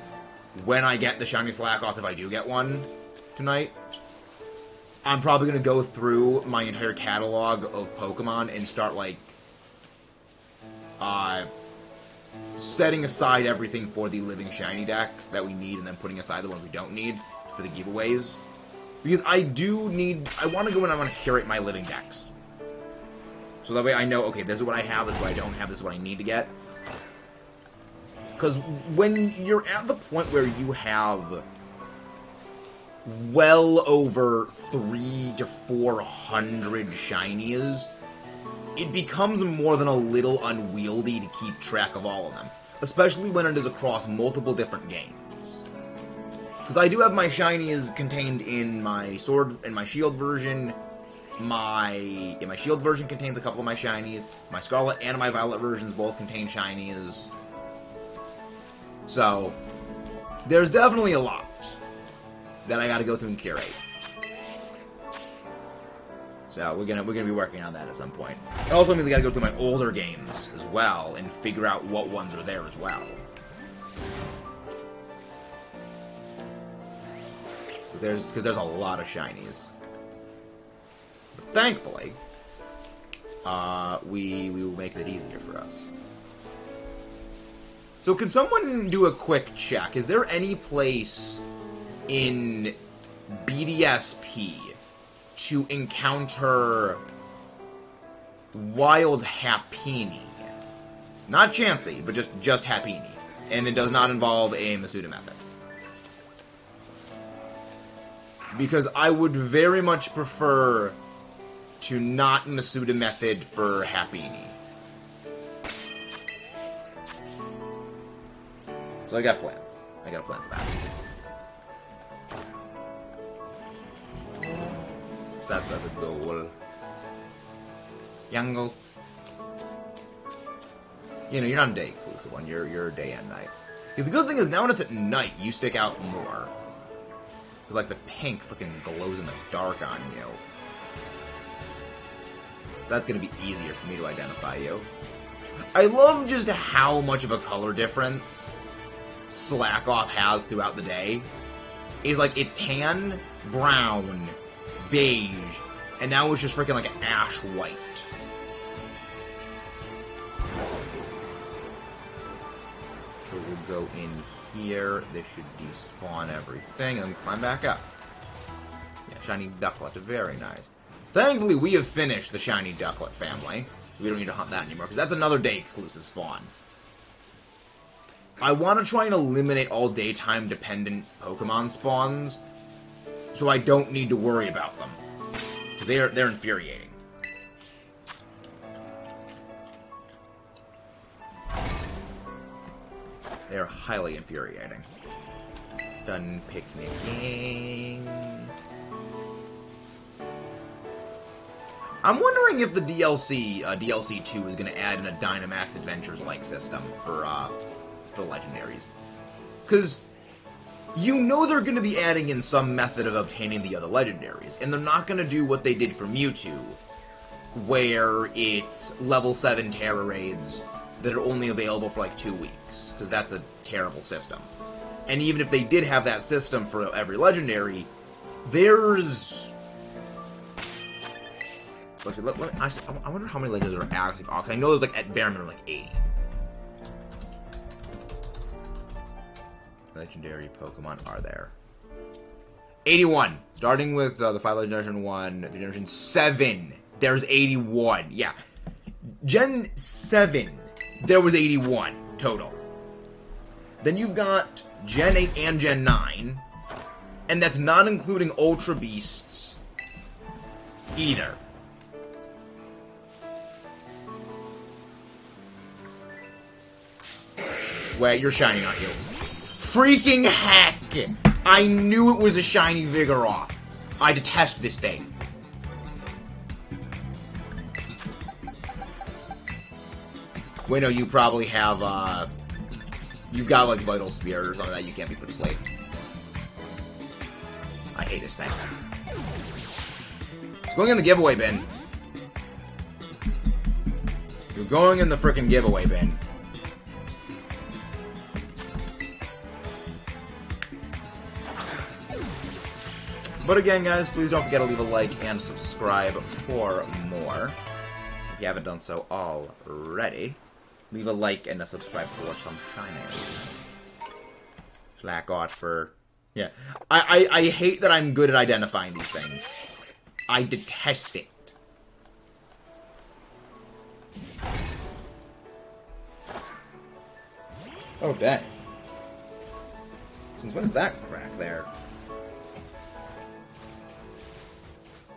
I get the shiny SLAKOTH, if I do get one tonight, I'm probably going to go through my entire catalog of Pokemon and start, like, setting aside everything for the living shiny decks that we need and then putting aside the ones we don't need for the giveaways. Because I want to go and I want to curate my living decks. So that way I know, okay, this is what I have, this is what I don't have, this is what I need to get. Because when you're at the point where you have well over 300 to 400 shinies, it becomes more than a little unwieldy to keep track of all of them. especially when it is across multiple different games. Because I do have my shinies contained in my sword and my shield version. My shield version contains a couple of my shinies. My Scarlet and my Violet versions both contain shinies. So, there's definitely a lot that I gotta go through and curate. So we're gonna be working on that at some point. It also means I gotta go through my older games as well and figure out what ones are there as well. Because there's a lot of shinies. But thankfully, we will make it easier for us. So can someone do a quick check? Is there any place in BDSP to encounter wild Happini? Not Chansey, but just Happini. And it does not involve a Masuda method. Because I would very much prefer to not Masuda method for Happini. So I got plans. I got a plan for that. That's a goal. Yango. You know, you're not a day exclusive one. You're day and night. The good thing is now when it's at night, you stick out more. Because like the pink freaking glows in the dark on you. That's gonna be easier for me to identify you. I love just how much of a color difference SLAKOTH has throughout the day. It's like it's tan, brown, beige, and now it's just freaking like an ash white. So we'll go in here. This should despawn everything, and then climb back up. Yeah, shiny ducklet, very nice. Thankfully, we have finished the shiny ducklet family. We don't need to hunt that anymore, because that's another day exclusive spawn. I want to try and eliminate all daytime dependent Pokemon spawns, so I don't need to worry about them. They're infuriating. They're highly infuriating. Done picnicking. I'm wondering if the DLC 2 is going to add in a Dynamax Adventures-like system for legendaries. Because you know they're going to be adding in some method of obtaining the other legendaries, and they're not going to do what they did for Mewtwo, where it's level 7 Terra raids that are only available for like 2 weeks, because that's a terrible system. And even if they did have that system for every legendary, there's... I wonder how many legendaries are actually... I know there's like at bare minimum like 80. Legendary Pokemon are there? 81! Starting with the 5 Generation 1, the Generation 7, there's 81. Yeah. Gen 7, there was 81 total. Then you've got Gen 8 and Gen 9, and that's not including Ultra Beasts either. Wait, you're shiny, aren't you? Freaking heck! I knew it was a shiny Vigoroth. I detest this thing. Wait, no, you probably have, you've got, like, Vital Spirit or something that you can't be put to sleep. I hate this thing. It's going in the giveaway bin. You're going in the frickin' giveaway bin. But again, guys, please don't forget to leave a like and subscribe for more. If you haven't done so already, leave a like and a subscribe for some shiny. SLAKOTH for... Yeah. I hate that I'm good at identifying these things. I detest it. Oh, dang. Since when is that crack there?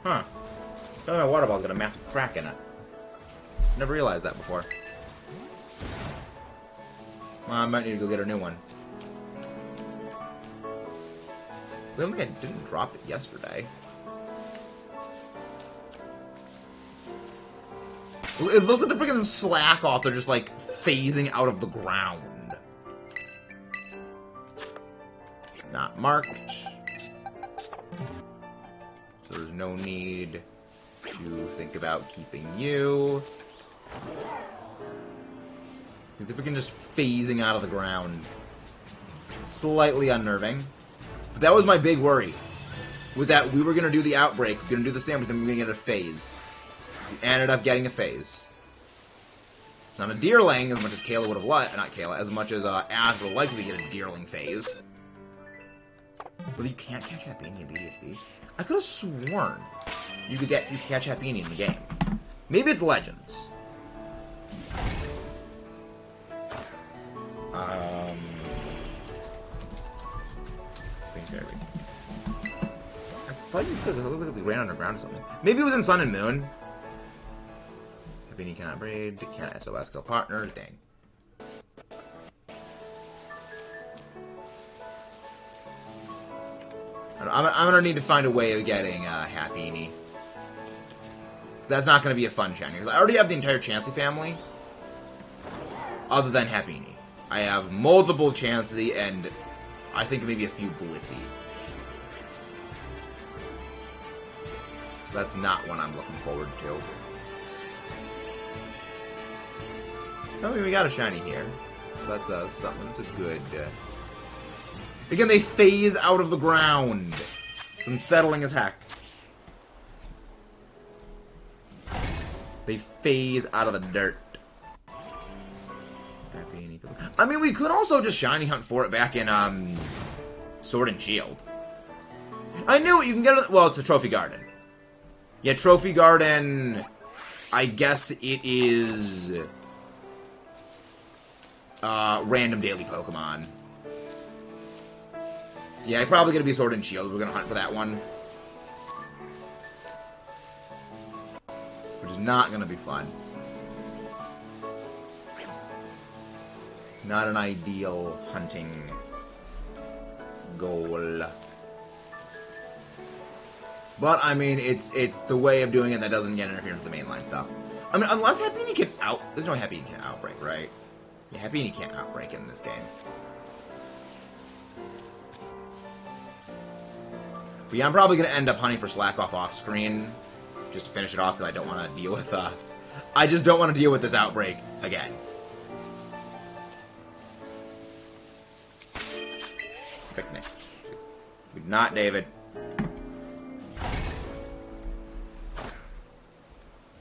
Huh. I thought my water ball's got a massive crack in it. Never realized that before. Well, I might need to go get a new one. I don't think I didn't drop it yesterday. It looks like the freaking SLAKOTH are just like phasing out of the ground. Not marked. So there's no need to think about keeping you. They're freaking just phasing out of the ground. Slightly unnerving. But that was my big worry. Was that we were going to do the outbreak, we were going to do the sandwich, then we were going to get a phase. We ended up getting a phase. It's not a deerling as much as Kayla would have liked. Not Kayla, as much as Ash would have liked to get a deerling phase. Well, you can't catch Happini in BDSP. I could have sworn you could catch Happini in the game. Maybe it's Legends. Things there. I thought you could. It looked like we ran underground or something. Maybe it was in Sun and Moon. Happini cannot breed. Can't SOS kill partners. Dang. I'm gonna need to find a way of getting Happini. That's not gonna be a fun shiny, because I already have the entire Chansey family. Other than Happini. I have multiple Chansey, and I think maybe a few Blissey. That's not one I'm looking forward to. I mean, we got a shiny here. That's something. That's a good... Again, they phase out of the ground. It's unsettling as heck. They phase out of the dirt. I mean, we could also just shiny hunt for it back in Sword and Shield. I knew it. You can get it. Well, it's a Trophy Garden. Yeah, Trophy Garden. I guess it is random daily Pokemon. So yeah, probably gonna be Sword and Shield. We're gonna hunt for that one, which is not gonna be fun. Not an ideal hunting goal. But, I mean, it's the way of doing it that doesn't get interference with the mainline stuff. I mean, unless Happini can there's no Happini can outbreak, right? Yeah, Happini can't outbreak in this game. But yeah, I'm probably going to end up hunting for SLAKOTH off-screen, just to finish it off, because I don't want to deal with, I just don't want to deal with this outbreak again. Picnic. Not David.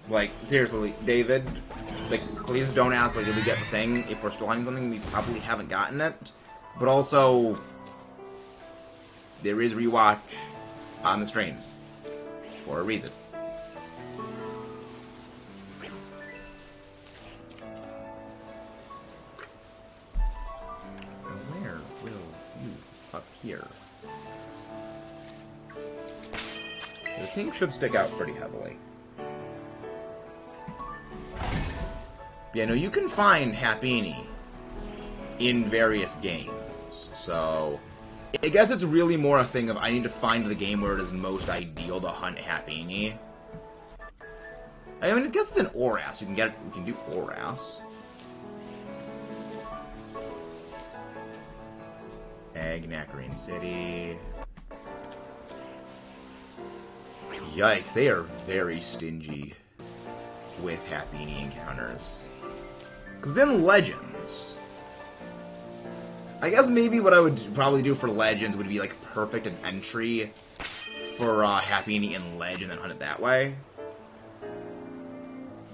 Like, seriously, David, like, please don't ask, like, did we get the thing? If we're still hunting something, we probably haven't gotten it. But also, there is rewatch on the streams. For a reason. Where will you appear? The thing should stick out pretty heavily. Yeah, no, you can find Happini in various games, so I guess it's really more a thing of I need to find the game where it is most ideal to hunt Happini. I mean, I guess it's an Oras. You can get it. You can do Oras. Agnak Green City. Yikes, they are very stingy with Happini encounters. Because then Legends. I guess maybe what I would probably do for Legends would be like perfect an entry for Happini in Legend and then hunt it that way.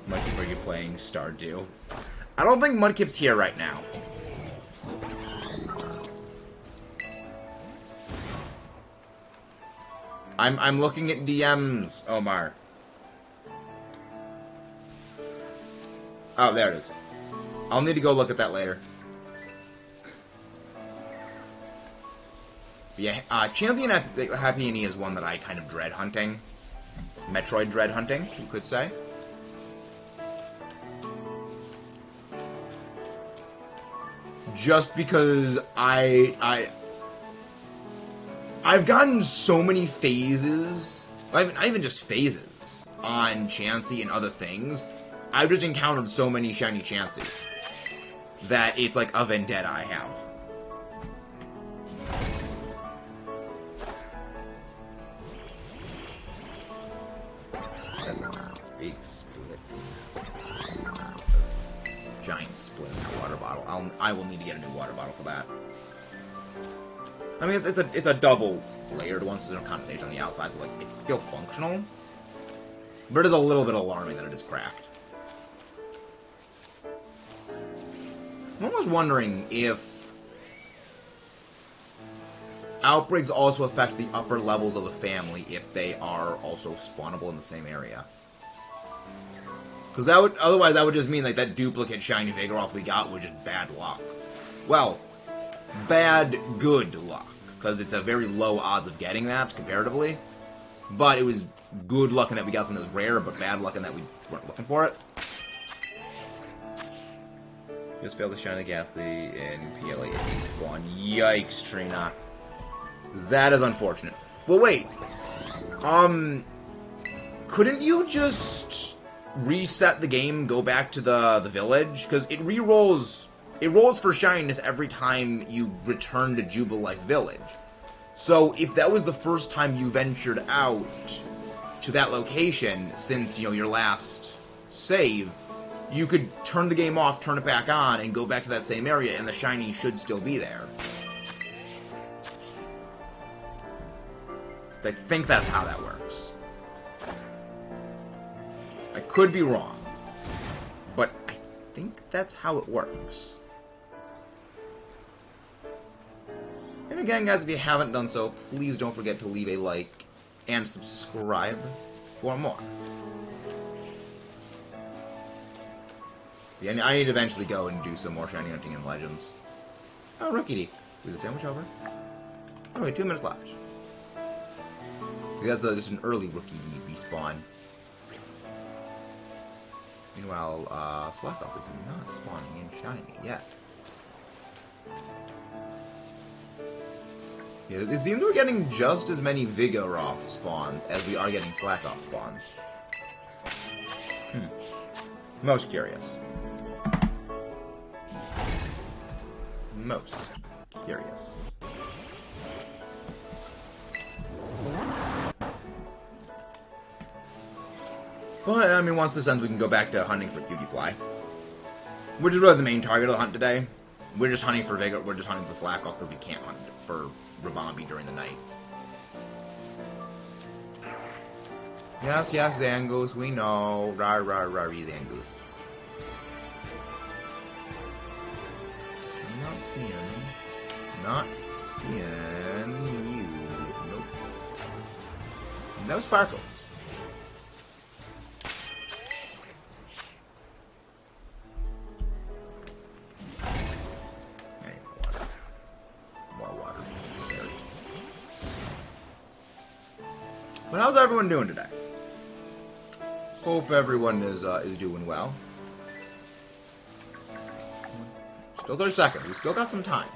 Mudkip, are you playing Stardew? I don't think Mudkip's here right now. I'm looking at DMs, Omar. Oh, there it is. I'll need to go look at that later. But yeah, Chansey and Happini is one that I kind of dread hunting. Metroid dread hunting, you could say. just because I've gotten so many phases, not even just phases, on Chansey and other things. I've just encountered so many shiny Chansey that it's like a vendetta I have. That's a big split. Giant split in that water bottle. I will need to get a new water bottle for that. I mean, it's a double layered one, so there's no condensation on the outside, so like it's still functional. But it is a little bit alarming that it is cracked. I'm almost wondering if outbreaks also affect the upper levels of the family if they are also spawnable in the same area. Because that would, otherwise that would just mean like that duplicate shiny Vigoroth we got was just bad luck. Well, bad good luck, because it's a very low odds of getting that comparatively. But it was good luck in that we got something that was rare, but bad luck in that we weren't looking for it. Just failed to shine the Ghastly and PLA spawn. Yikes, Trina. That is unfortunate. Well, wait. Couldn't you just reset the game, go back to the village? Because it rolls for shininess every time you return to Jubilife Village. So if that was the first time you ventured out to that location since, you know, your last save, you could turn the game off, turn it back on, and go back to that same area, and the shiny should still be there. I think that's how that works. I could be wrong, but I think that's how it works. And again, guys, if you haven't done so, please don't forget to leave a like and subscribe for more. Yeah, I need to eventually go and do some more shiny hunting in Legends. Oh, Rookie D. Do the sandwich over. Oh, wait, 2 minutes left. That's just an early Rookie D respawn. Meanwhile, SLAKOTH is not spawning in shiny yet. Yeah, it seems we're getting just as many Vigoroth spawns as we are getting SLAKOTH spawns. Most curious. Most curious. But, I mean, once this ends, we can go back to hunting for Cutie Fly. Which is really the main target of the hunt today. We're just hunting for Vigor. We're just hunting for SLAKOTH because we can't hunt for RIBOMBEE during the night. Yes, yes, Zangoose, we know. Rar, rar, rar, Zangoose. Not seeing you. Nope. No sparkle. More water necessary. But how's everyone doing today? Hope everyone is doing well. Still 30 seconds. We still got some time.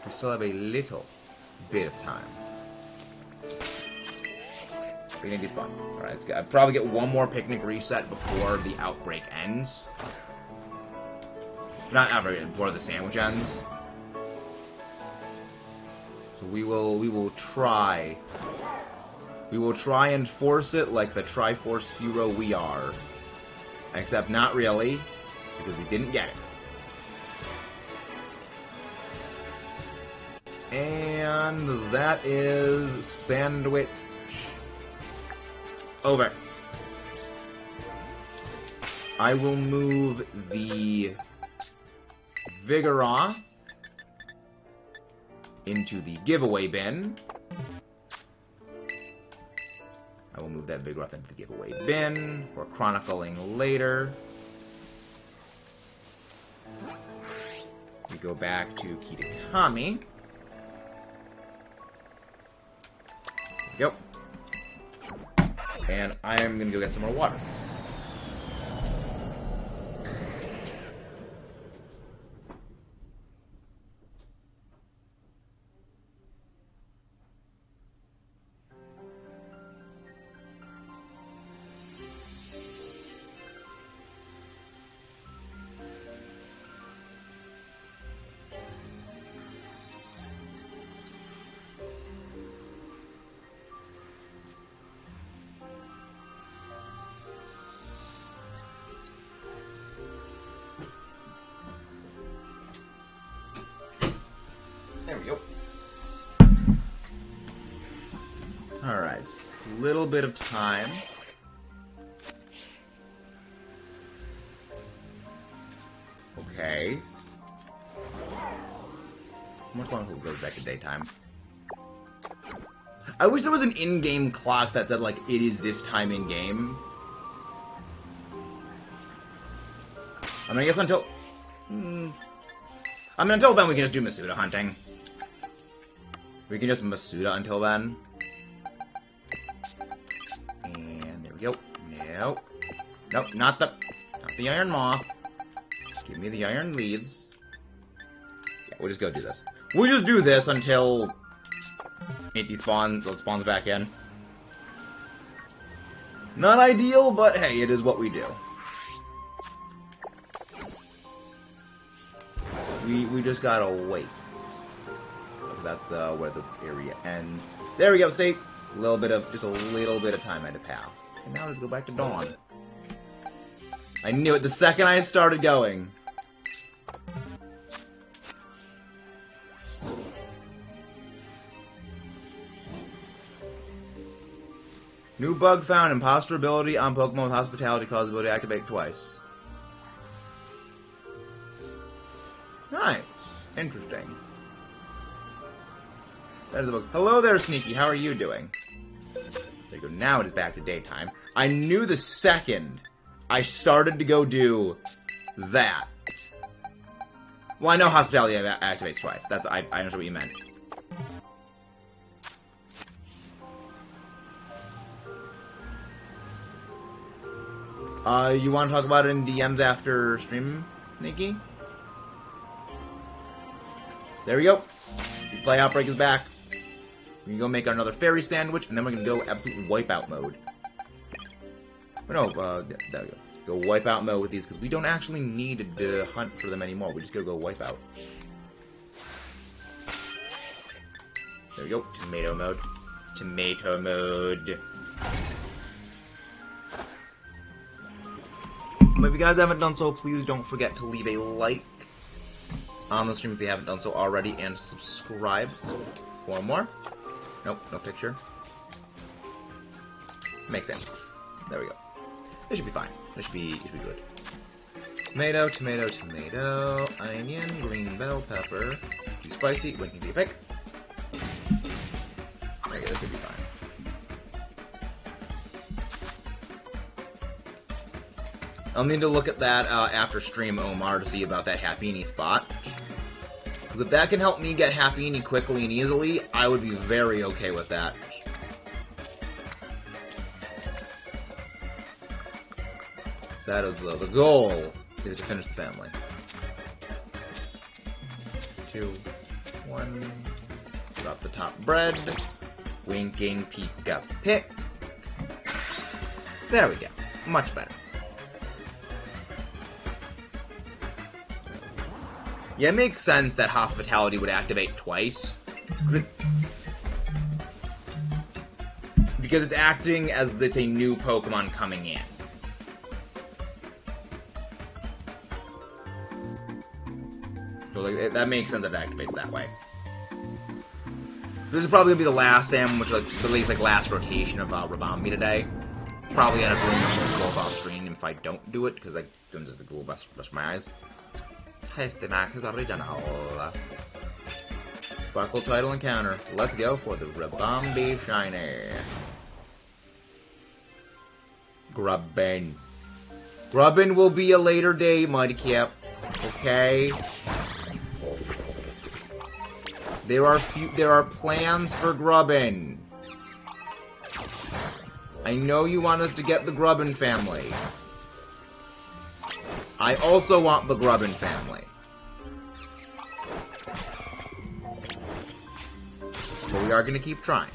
We still have a little bit of time. Picnic despawn. Alright, I'll probably get one more picnic reset before the outbreak ends. Not outbreak, before the sandwich ends. So we will try. We will try and force it like the Triforce hero we are. Except not really, because we didn't get it. And that is sandwich over. I will move the Vigoroth into the giveaway bin. I will move that Vigoroth into the giveaway bin for chronicling later. We go back to Kitakami. Yep. And I am going to go get some more water. Alright, little bit of time. Okay. How much longer goes back to daytime? I wish there was an in-game clock that said, like, it is this time in-game. I mean, I guess until... I mean, until then, we can just do Masuda hunting. We can just Masuda until then. And there we go. No. Nope, not the Iron Moth. Just give me the Iron Leaves. Yeah, we'll just go do this. We'll just do this until it despawns, it spawns back in. Not ideal, but hey, it is what we do. We just gotta wait. That's where the area ends. There we go, see? Just a little bit of time had to pass. And now let's go back to dawn. I knew it the second I started going. New bug found. Imposter ability on Pokemon with Hospitality causes ability to activate twice. Nice. Interesting. That is the book. Hello there, Sneaky. How are you doing? There you go. Now it is back to daytime. I knew the second I started to go do that. Well, I know Hospitality activates twice. That's I understand what you meant. You want to talk about it in DMs after stream, Nikki? There we go. Play Outbreak is back. We can go make another fairy sandwich, and then we're gonna go absolute wipeout mode. But no, there we go. Go wipeout mode with these, because we don't actually need to hunt for them anymore. We just gotta go wipeout. There we go. Tomato mode. Tomato mode. But if you guys haven't done so, please don't forget to leave a like on the stream if you haven't done so already, and subscribe for more. Nope, no picture. Makes sense. There we go. This should be fine. This should be good. Tomato, tomato, tomato, onion, green bell pepper, too spicy, winking to your pick. Okay, this should be fine. I'll need to look at that after stream, Omar, to see about that Happini spot. Because if that can help me get Happini quickly and easily, I would be very okay with that. So that is the goal, is to finish the family. 2, 1, drop the top bread, winking, pika, pick. There we go, much better. Yeah, it makes sense that Hospitality would activate twice. Because it's acting as it's a new Pokemon coming in. So like, that makes sense that it activates that way. This is probably going to be the last sandwich, like, at least like last rotation of RIBOMBEE today. Probably end up doing the both off screen if I don't do it, because I don't just glue best my eyes. Max is original. Sparkle title encounter. Let's go for the RIBOMBEE Shiny. Grubbin. Grubbin will be a later day, Mudkip. Okay? There are plans for Grubbin. I know you want us to get the Grubbin family. I also want the Grubbin family. But we are going to keep trying.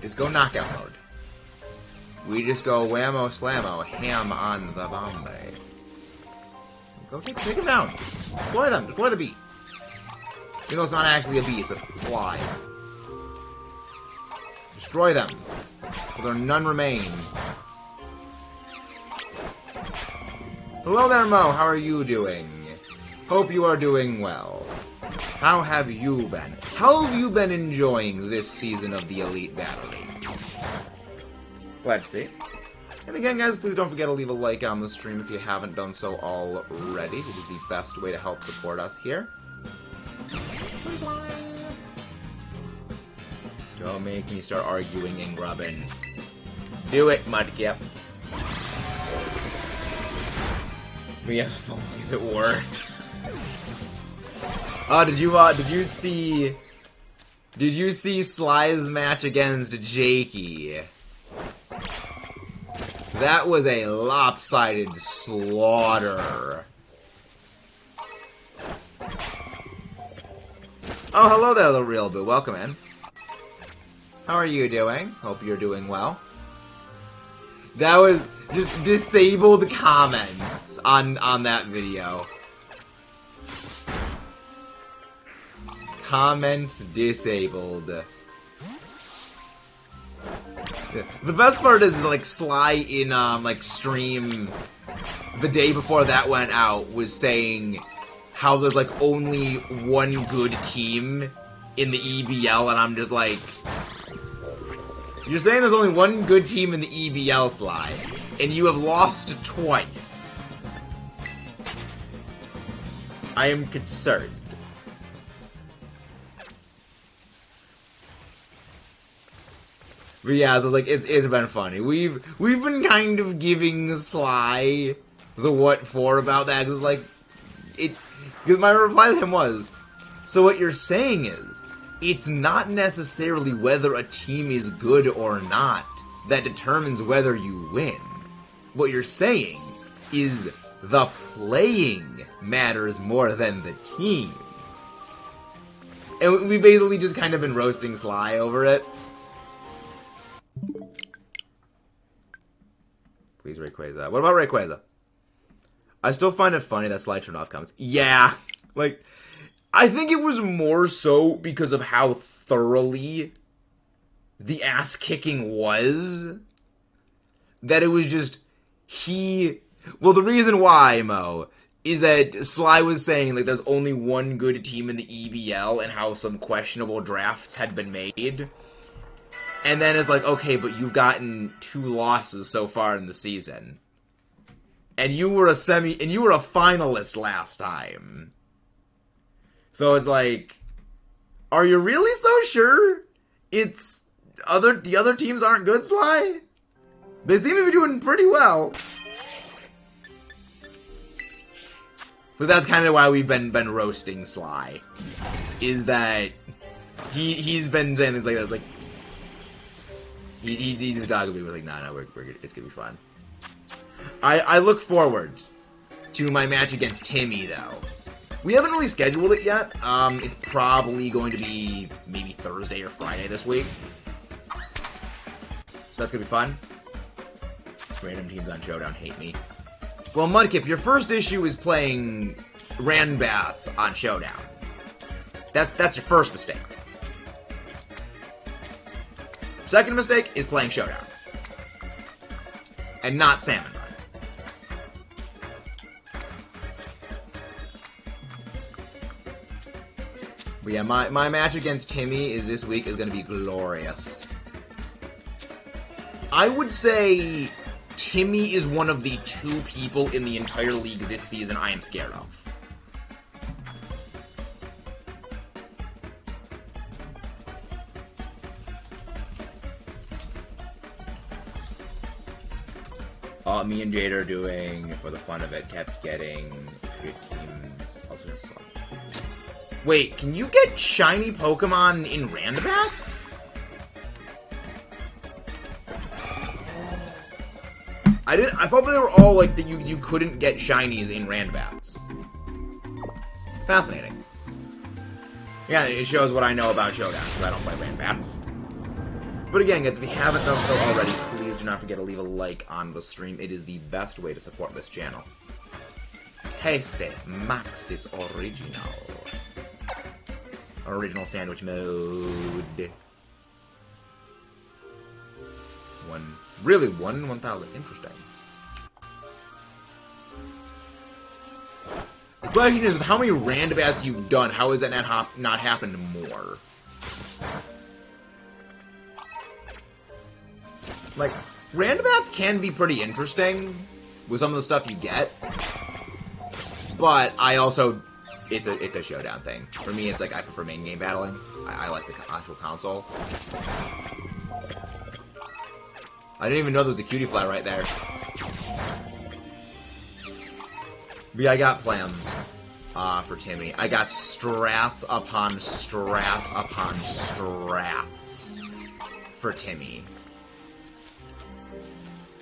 Just go knockout mode. We just go whammo slammo, ham on the Bombay. Go take him down. Destroy them. Destroy the bee. Even though it's not actually a bee, it's a fly. Destroy them. So there none remain. Hello there, Mo. How are you doing? Hope you are doing well. How have you been? How have you been enjoying this season of the Elite Battle League? Let's see. And again, guys, please don't forget to leave a like on the stream if you haven't done so already. It is the best way to help support us here. Don't make me start arguing and grubbing. Do it, Mudkip. We have phones at work. Oh, did you see Sly's match against Jakey? That was a lopsided slaughter. Oh, hello there, the real boo. Welcome in. How are you doing? Hope you're doing well. That was just disabled comments on that video. Comments disabled. The best part is, like, Sly in, like, stream the day before that went out was saying how there's, like, only one good team in the EBL, and I'm just like, you're saying there's only one good team in the EBL, Sly, and you have lost twice. I am concerned. But yeah, so like it's been funny. We've been kind of giving Sly the what for about that, because like because my reply to him was, so what you're saying is, it's not necessarily whether a team is good or not that determines whether you win. What you're saying is the playing matters more than the team. And we basically just kind of been roasting Sly over it. Please Rayquaza. What about Rayquaza? I still find it funny that Sly turned off comments. Yeah. Like, I think it was more so because of how thoroughly the ass-kicking was, that it was just, well, the reason why, Mo, is that Sly was saying, like, there's only one good team in the EBL, and how some questionable drafts had been made. And then it's like, okay, but you've gotten 2 losses so far in the season. And you were a finalist last time. So it's like, are you really so sure the other teams aren't good, Sly? They seem to be doing pretty well. So that's kind of why we've been roasting Sly. Is that he's been saying things like that, like, he's a dog, we're like, no, we're good. It's gonna be fun. I look forward to my match against Timmy, though. We haven't really scheduled it yet. It's probably going to be maybe Thursday or Friday this week. So that's gonna be fun. Random teams on Showdown hate me. Well, Mudkip, your first issue is playing Ranbats on Showdown. That's your first mistake. Second mistake is playing Showdown. And not Salmon Run. But yeah, my match against Timmy this week is going to be glorious. I would say Timmy is one of the 2 people in the entire league this season I am scared of. Me and Jade are doing, for the fun of it, kept getting shit teams. Also, wait, can you get shiny Pokemon in Randabats? I thought they were all like that you couldn't get shinies in Randabats. Fascinating. Yeah, it shows what I know about Showdown, because I don't play Randabats. But again, guys, if you haven't done so already, please do not forget to leave a like on the stream. It is the best way to support this channel. Tasty Maxis Original. Original sandwich mode. Really, 1,000. Interesting. question is, with how many randabats you've done, how has that not happened more? Like, randabats can be pretty interesting with some of the stuff you get, but I also, it's a showdown thing. For me, it's like, I prefer main game battling. I like the actual console. I didn't even know there was a cutie fly right there. But yeah, I got plans for Timmy. I got strats upon strats upon strats for Timmy.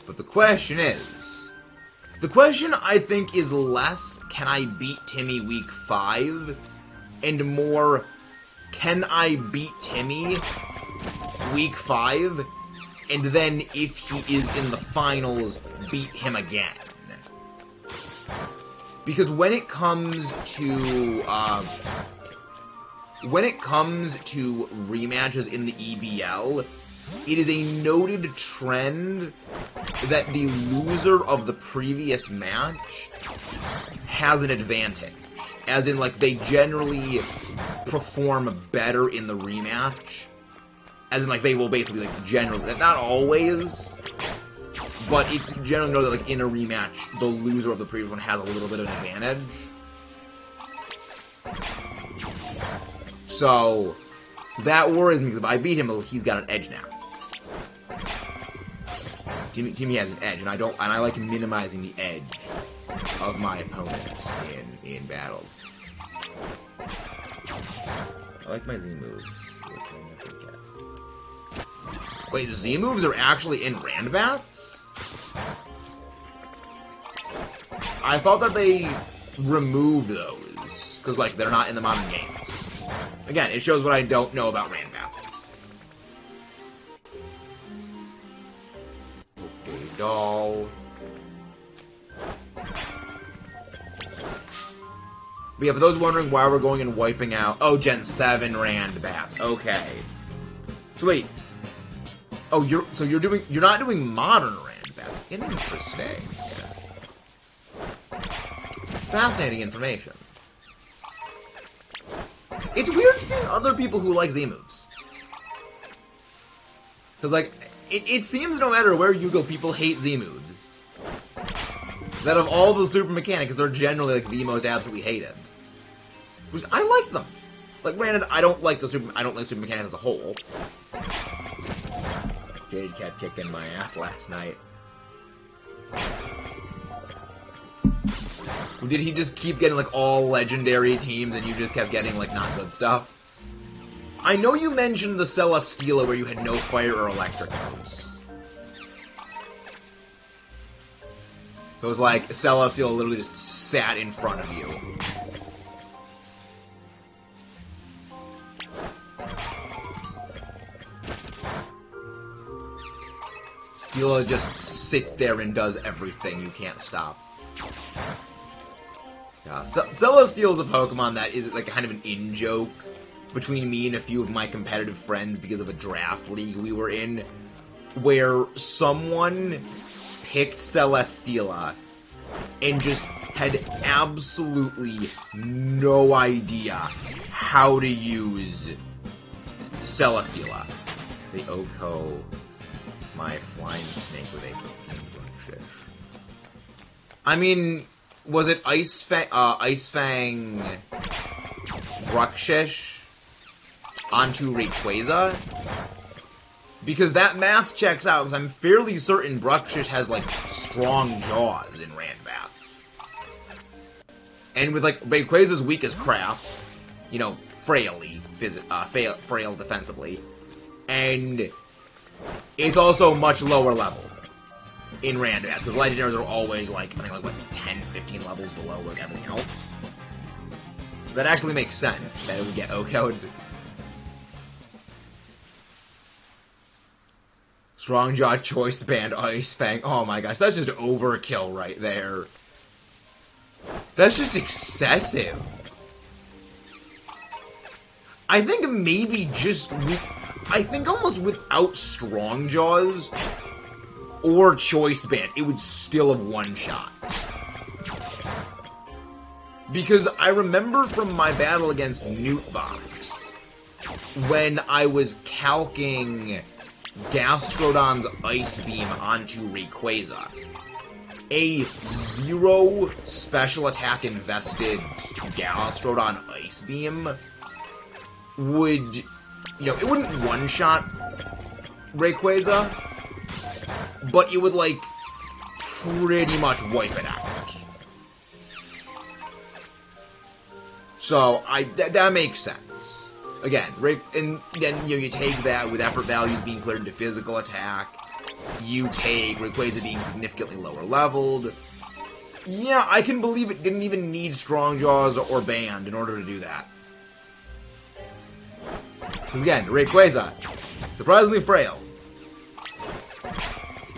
But the question I think is less, can I beat Timmy week 5? And more, can I beat Timmy week 5? And then, if he is in the finals, beat him again. Because when it comes to rematches in the EBL, it is a noted trend that the loser of the previous match has an advantage. As in, like, they generally perform better in the rematch. As in, like, they will basically, like, generally, not always, but it's generally known that, like, in a rematch, the loser of the previous one has a little bit of an advantage. So, that worries me, because if I beat him, he's got an edge now. Timmy has an edge, and I like minimizing the edge of my opponents in battles. I like my Z moves, which I never get. Wait, Z moves are actually in randabats? I thought that they removed those, because, like, they're not in the modern games. Again, it shows what I don't know about randabats. Okay, doll. But yeah, for those wondering why we're going and wiping out... Oh, Gen 7 randabats. Okay. So wait. Oh, you're not doing modern randabats. Interesting. Fascinating information. It's weird seeing other people who like Z moves. Because, like, it seems no matter where you go, people hate Z moves. That of all the super mechanics, they're generally, like, the most absolutely hated. Which, I like them. Like, granted, I don't like super mechanics as a whole. Jade kept kicking my ass last night. Did he just keep getting, like, all legendary teams and you just kept getting, like, not good stuff? I know you mentioned the Celesteela where you had no fire or electric moves. So it was like, Celesteela literally just sat in front of you. Steela just sits there and does everything. You can't stop. Yeah, Celesteela is a Pokemon that is like kind of an in-joke between me and a few of my competitive friends because of a draft league we were in, where someone picked Celesteela and just had absolutely no idea how to use Celesteela. The Oko, my flying snake with a perfume Bruxish. I mean, was it Ice Fang Bruxish onto Rayquaza? Because that math checks out, because I'm fairly certain Bruxish has, like, strong jaws in Randbats. And with, like, Rayquaza's weak as crap, you know, frail defensively, and it's also much lower level in Randbats, because Legendaries are always, like, I think, like, what, 10, 15 levels below, like, everything else. That actually makes sense, that it would get OKO'd. Strong Jaw Choice Band Ice Fang. Oh my gosh, that's just overkill right there. That's just excessive. I think maybe just I think almost without Strong Jaws or Choice Band, it would still have one shot. Because I remember from my battle against Newtbox, when I was calking Gastrodon's Ice Beam onto Rayquaza, a 0 special attack invested Gastrodon Ice Beam would, it wouldn't one-shot Rayquaza, but it would, like, pretty much wipe it out. So, that makes sense. Again, and then, you take that with effort values being cleared into physical attack, you take Rayquaza being significantly lower leveled. Yeah, I can believe it didn't even need Strong Jaws or Band in order to do that. Because again, Rayquaza, surprisingly frail.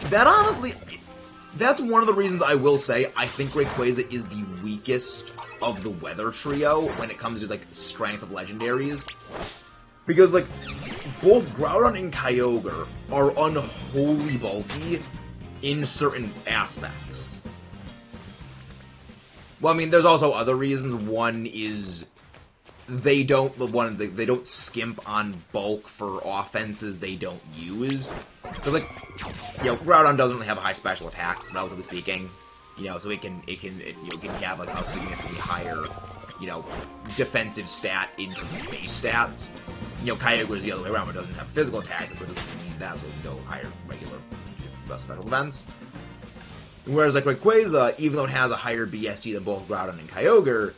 That honestly, that's one of the reasons I will say I think Rayquaza is the weakest of the Weather Trio when it comes to, like, strength of legendaries. Because, like, both Groudon and Kyogre are unholy bulky in certain aspects. Well, I mean, there's also other reasons. One is they don't skimp on bulk for offenses they don't use. Because, like, Groudon doesn't really have a high special attack, relatively speaking. So it can have, like, a significantly higher, defensive stat in terms of base stats. Kyogre is the other way around, but doesn't have physical attack, so it doesn't mean that, so it can go higher regular special defense. Whereas, like, Rayquaza, even though it has a higher BST than both Groudon and Kyogre,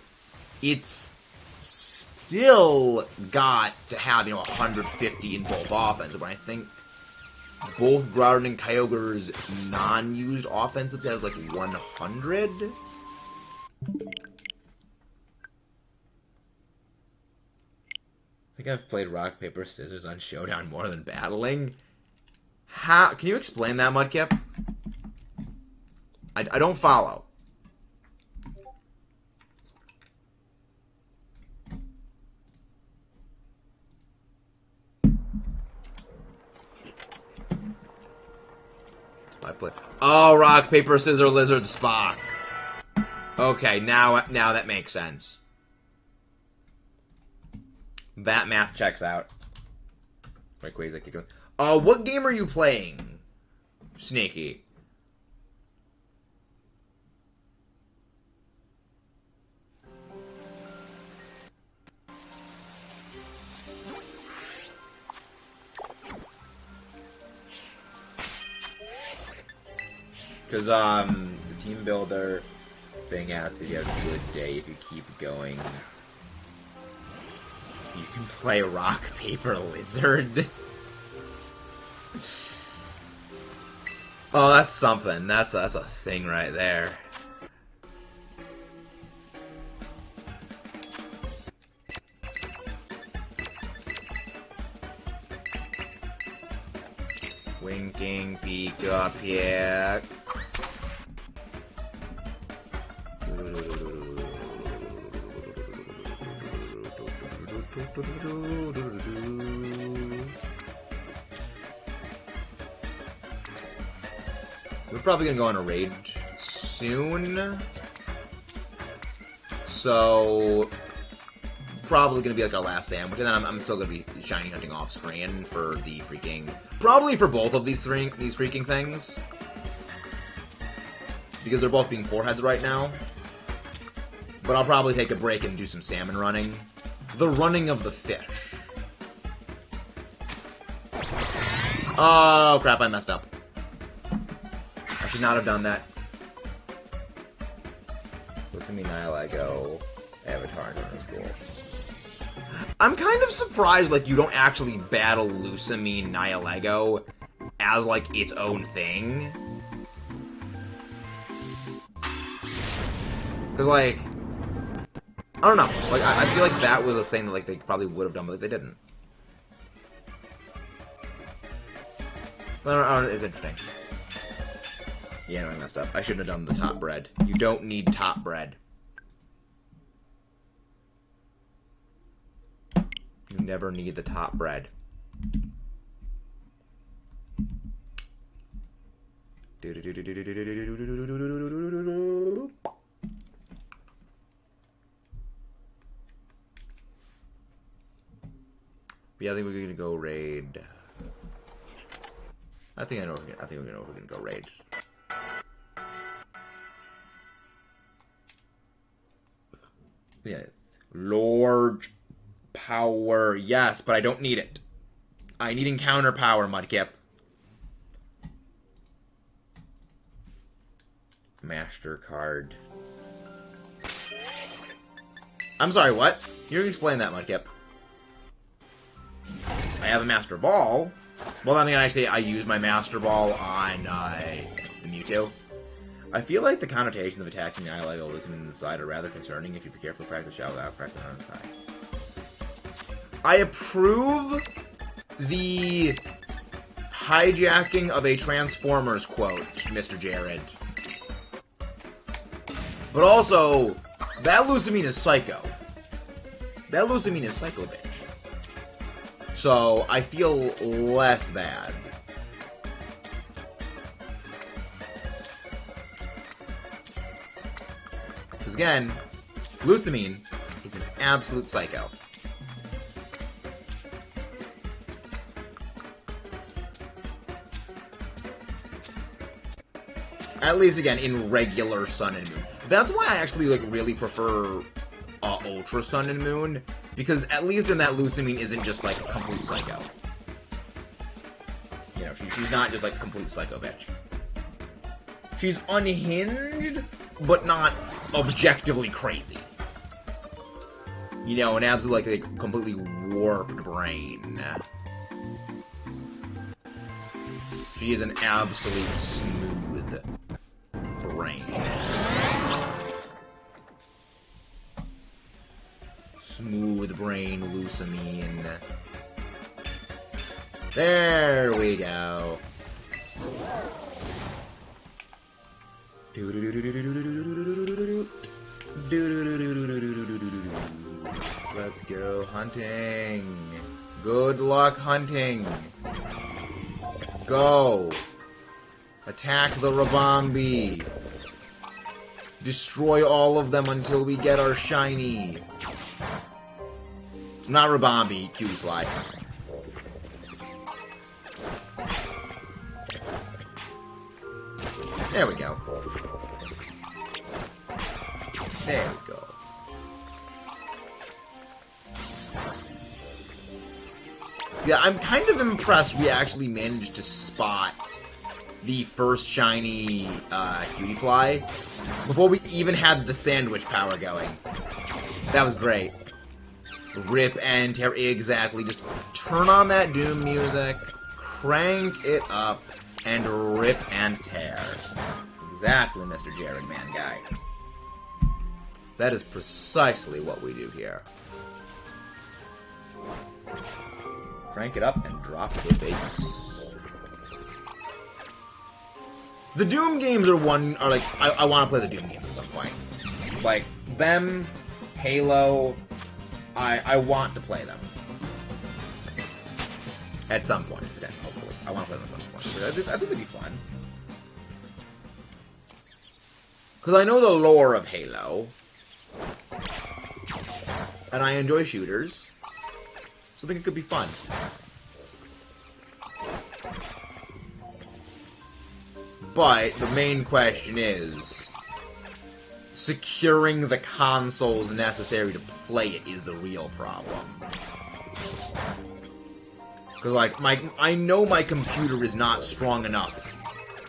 it's still got to have, 150 in both offensive, when I think both Groudon and Kyogre's non-used offensives has, like, 100? I think I've played Rock, Paper, Scissors on Showdown more than battling. How? Can you explain that, Mudkip? I don't follow. Oh, Rock, Paper, Scissors, Lizard, Spock. Okay, now that makes sense. That math checks out. Rayquaza kick. What game are you playing, Sneaky? Because, the team builder thing has to get a good day if you keep going. You can play Rock, Paper, Lizard. Oh, that's something. That's a thing right there. Winking, peek up here. We're probably gonna go on a raid soon, so probably gonna be like our last sandwich, and then I'm still gonna be shiny hunting off screen for the freaking, probably for both of these freaking things, because they're both being foreheads right now. But I'll probably take a break and do some salmon running. The running of the fish. Oh crap! I messed up. I should not have done that. Listen to me, Nihilego. Avatar is cool. I'm kind of surprised, like, you don't actually battle Lusamine Nihilego as, like, its own thing. Because, like, I don't know. Like, I feel like that was a thing that, like, they probably would have done, but like, they didn't. But I don't know, it's interesting. Yeah, no, I messed up. I shouldn't have done the top bread. You don't need top bread. You never need the top bread. But yeah, I think we're gonna go raid. I think we're gonna go raid. Yeah, large power. Yes, but I don't need it. I need encounter power, Mudkip. Master card. I'm sorry, what? You didn't explain that, Mudkip. I have a Master Ball. Well, I mean, actually, I use my Master Ball on the Mewtwo. I feel like the connotations of attacking the eye like Olism in the side are rather concerning if you carefully practice shot without practicing on the side. I approve the hijacking of a Transformers quote, Mr. Jared. But also, that Lusamine is psycho. That Lusamine is psycho, bitch. So, I feel less bad. Because again, Lusamine is an absolute psycho. At least, again, in regular Sun and Moon. That's why I actually, like, really prefer Ultra Sun and Moon. Because at least in that, Lusamine isn't just, like, a complete psycho. You know, she's not just, like, a complete psycho bitch. She's unhinged, but not objectively crazy. You know, an absolute, like completely warped brain. She is an absolute smooth brain. Smooth brain, Lusamine. There we go. Let's go hunting. Good luck hunting. Go. Attack the RIBOMBEE. Destroy all of them until we get our shiny. Not RIBOMBEE, Cutie Fly. There we go. There we go. Yeah, I'm kind of impressed we actually managed to spot the first shiny Cutie Fly before we even had the sandwich power going. That was great. Rip and tear, exactly. Just turn on that Doom music, crank it up, and rip and tear. Exactly, Mr. Jared Man Guy. That is precisely what we do here. Crank it up and drop the bass. The Doom games are like, I want to play the Doom games at some point. Like, them, Halo, I want to play them. At some point, hopefully. I want to play them at some point. I think it'd be fun. Because I know the lore of Halo. And I enjoy shooters. So I think it could be fun. But the main question is, securing the consoles necessary to play it is the real problem. Because, like, I know my computer is not strong enough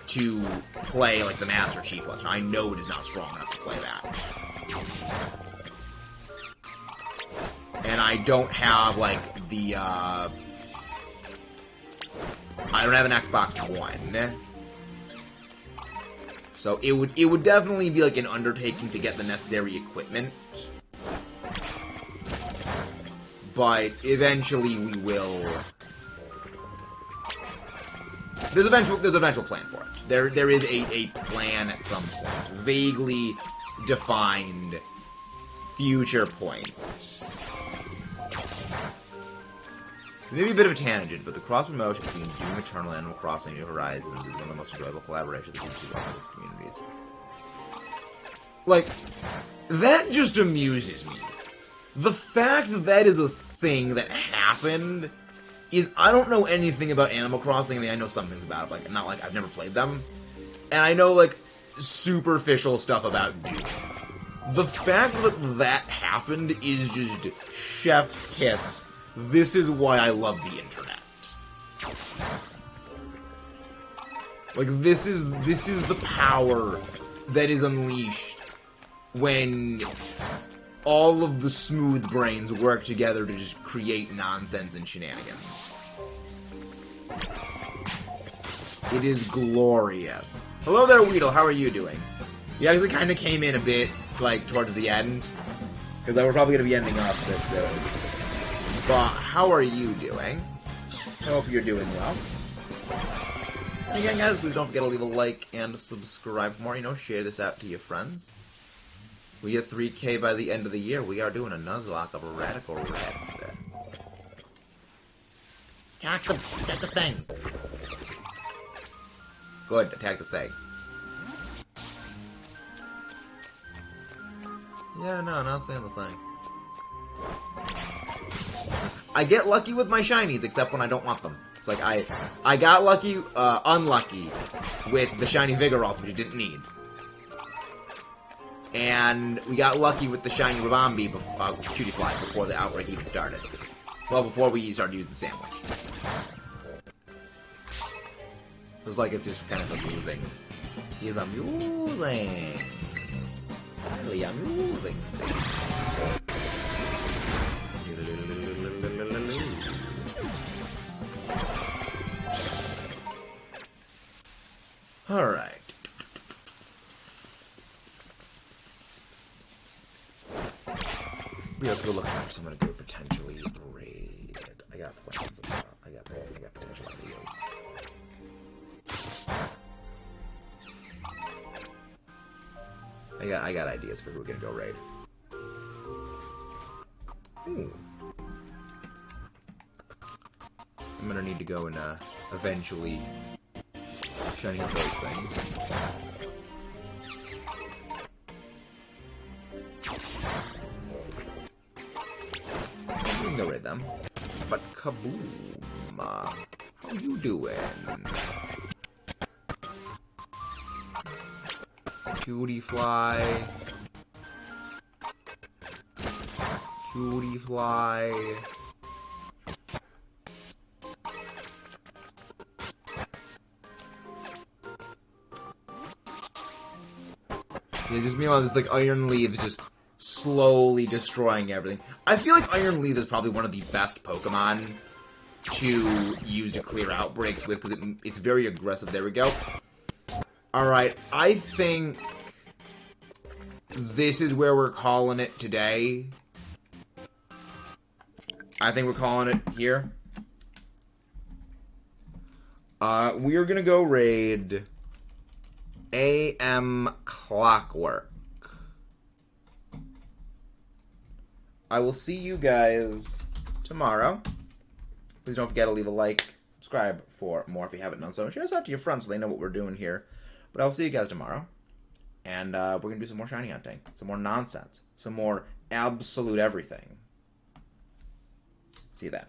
to play, like, the Master Chief Collection. I know it is not strong enough to play that. And I don't have, like, the, I don't have an Xbox One. So it would definitely be, like, an undertaking to get the necessary equipment. But eventually we will... There's eventual plan for it. There is a plan at some point. Vaguely defined future point. Maybe a bit of a tangent, but the cross-promotion between Doom Eternal and Animal Crossing New Horizons is one of the most enjoyable collaborations between two communities. Like, that just amuses me. The fact that that is a thing that happened is I don't know anything about Animal Crossing. I mean, I know some things about it, like, not like I've never played them. And I know, like, superficial stuff about Doom. The fact that that happened is just chef's kiss. This is why I love the internet. Like, this is the power that is unleashed when all of the smooth brains work together to just create nonsense and shenanigans. It is glorious. Hello there, Weedle. How are you doing? You actually kind of came in a bit, like, towards the end. Because we're probably going to be ending off this soon. But how are you doing? I hope you're doing well. And again, guys, please don't forget to leave a like and subscribe for more. You know, share this out to your friends. We get 3K by the end of the year. We are doing a Nuzlocke of a Radical Red. Attack the thing. Good, attack the thing. Yeah, no, not saying the thing. I get lucky with my shinies, except when I don't want them. It's like, I got lucky, unlucky with the shiny Vigoroth, which I didn't need. And we got lucky with the shiny RIBOMBEE, Cutie Fly, before the outbreak even started. Well, before we started using Sandwich. It was like it's just kind of amusing. He's amusing. Really amusing. Alright. We have to go looking for someone to go potentially raid. I got plans about. I got potential ideas. I got ideas for who we're gonna go raid. Ooh. I'm gonna need to go and eventually shiny up those things. We can go raid them. But kaboom! How you doing? Cutie Fly. Cutie Fly. Yeah, just meanwhile, there's like Iron Leaves just slowly destroying everything. I feel like Iron Leaf is probably one of the best Pokemon to use to clear outbreaks with, because it's very aggressive. There we go. Alright, I think this is where we're calling it today. I think we're calling it here. We are gonna go raid AM Clockwork. I will see you guys tomorrow. Please don't forget to leave a like, subscribe for more if you haven't done so, and share this out to your friends so they know what we're doing here. But I'll see you guys tomorrow, and we're going to do some more shiny hunting, some more nonsense, some more absolute everything. See you then.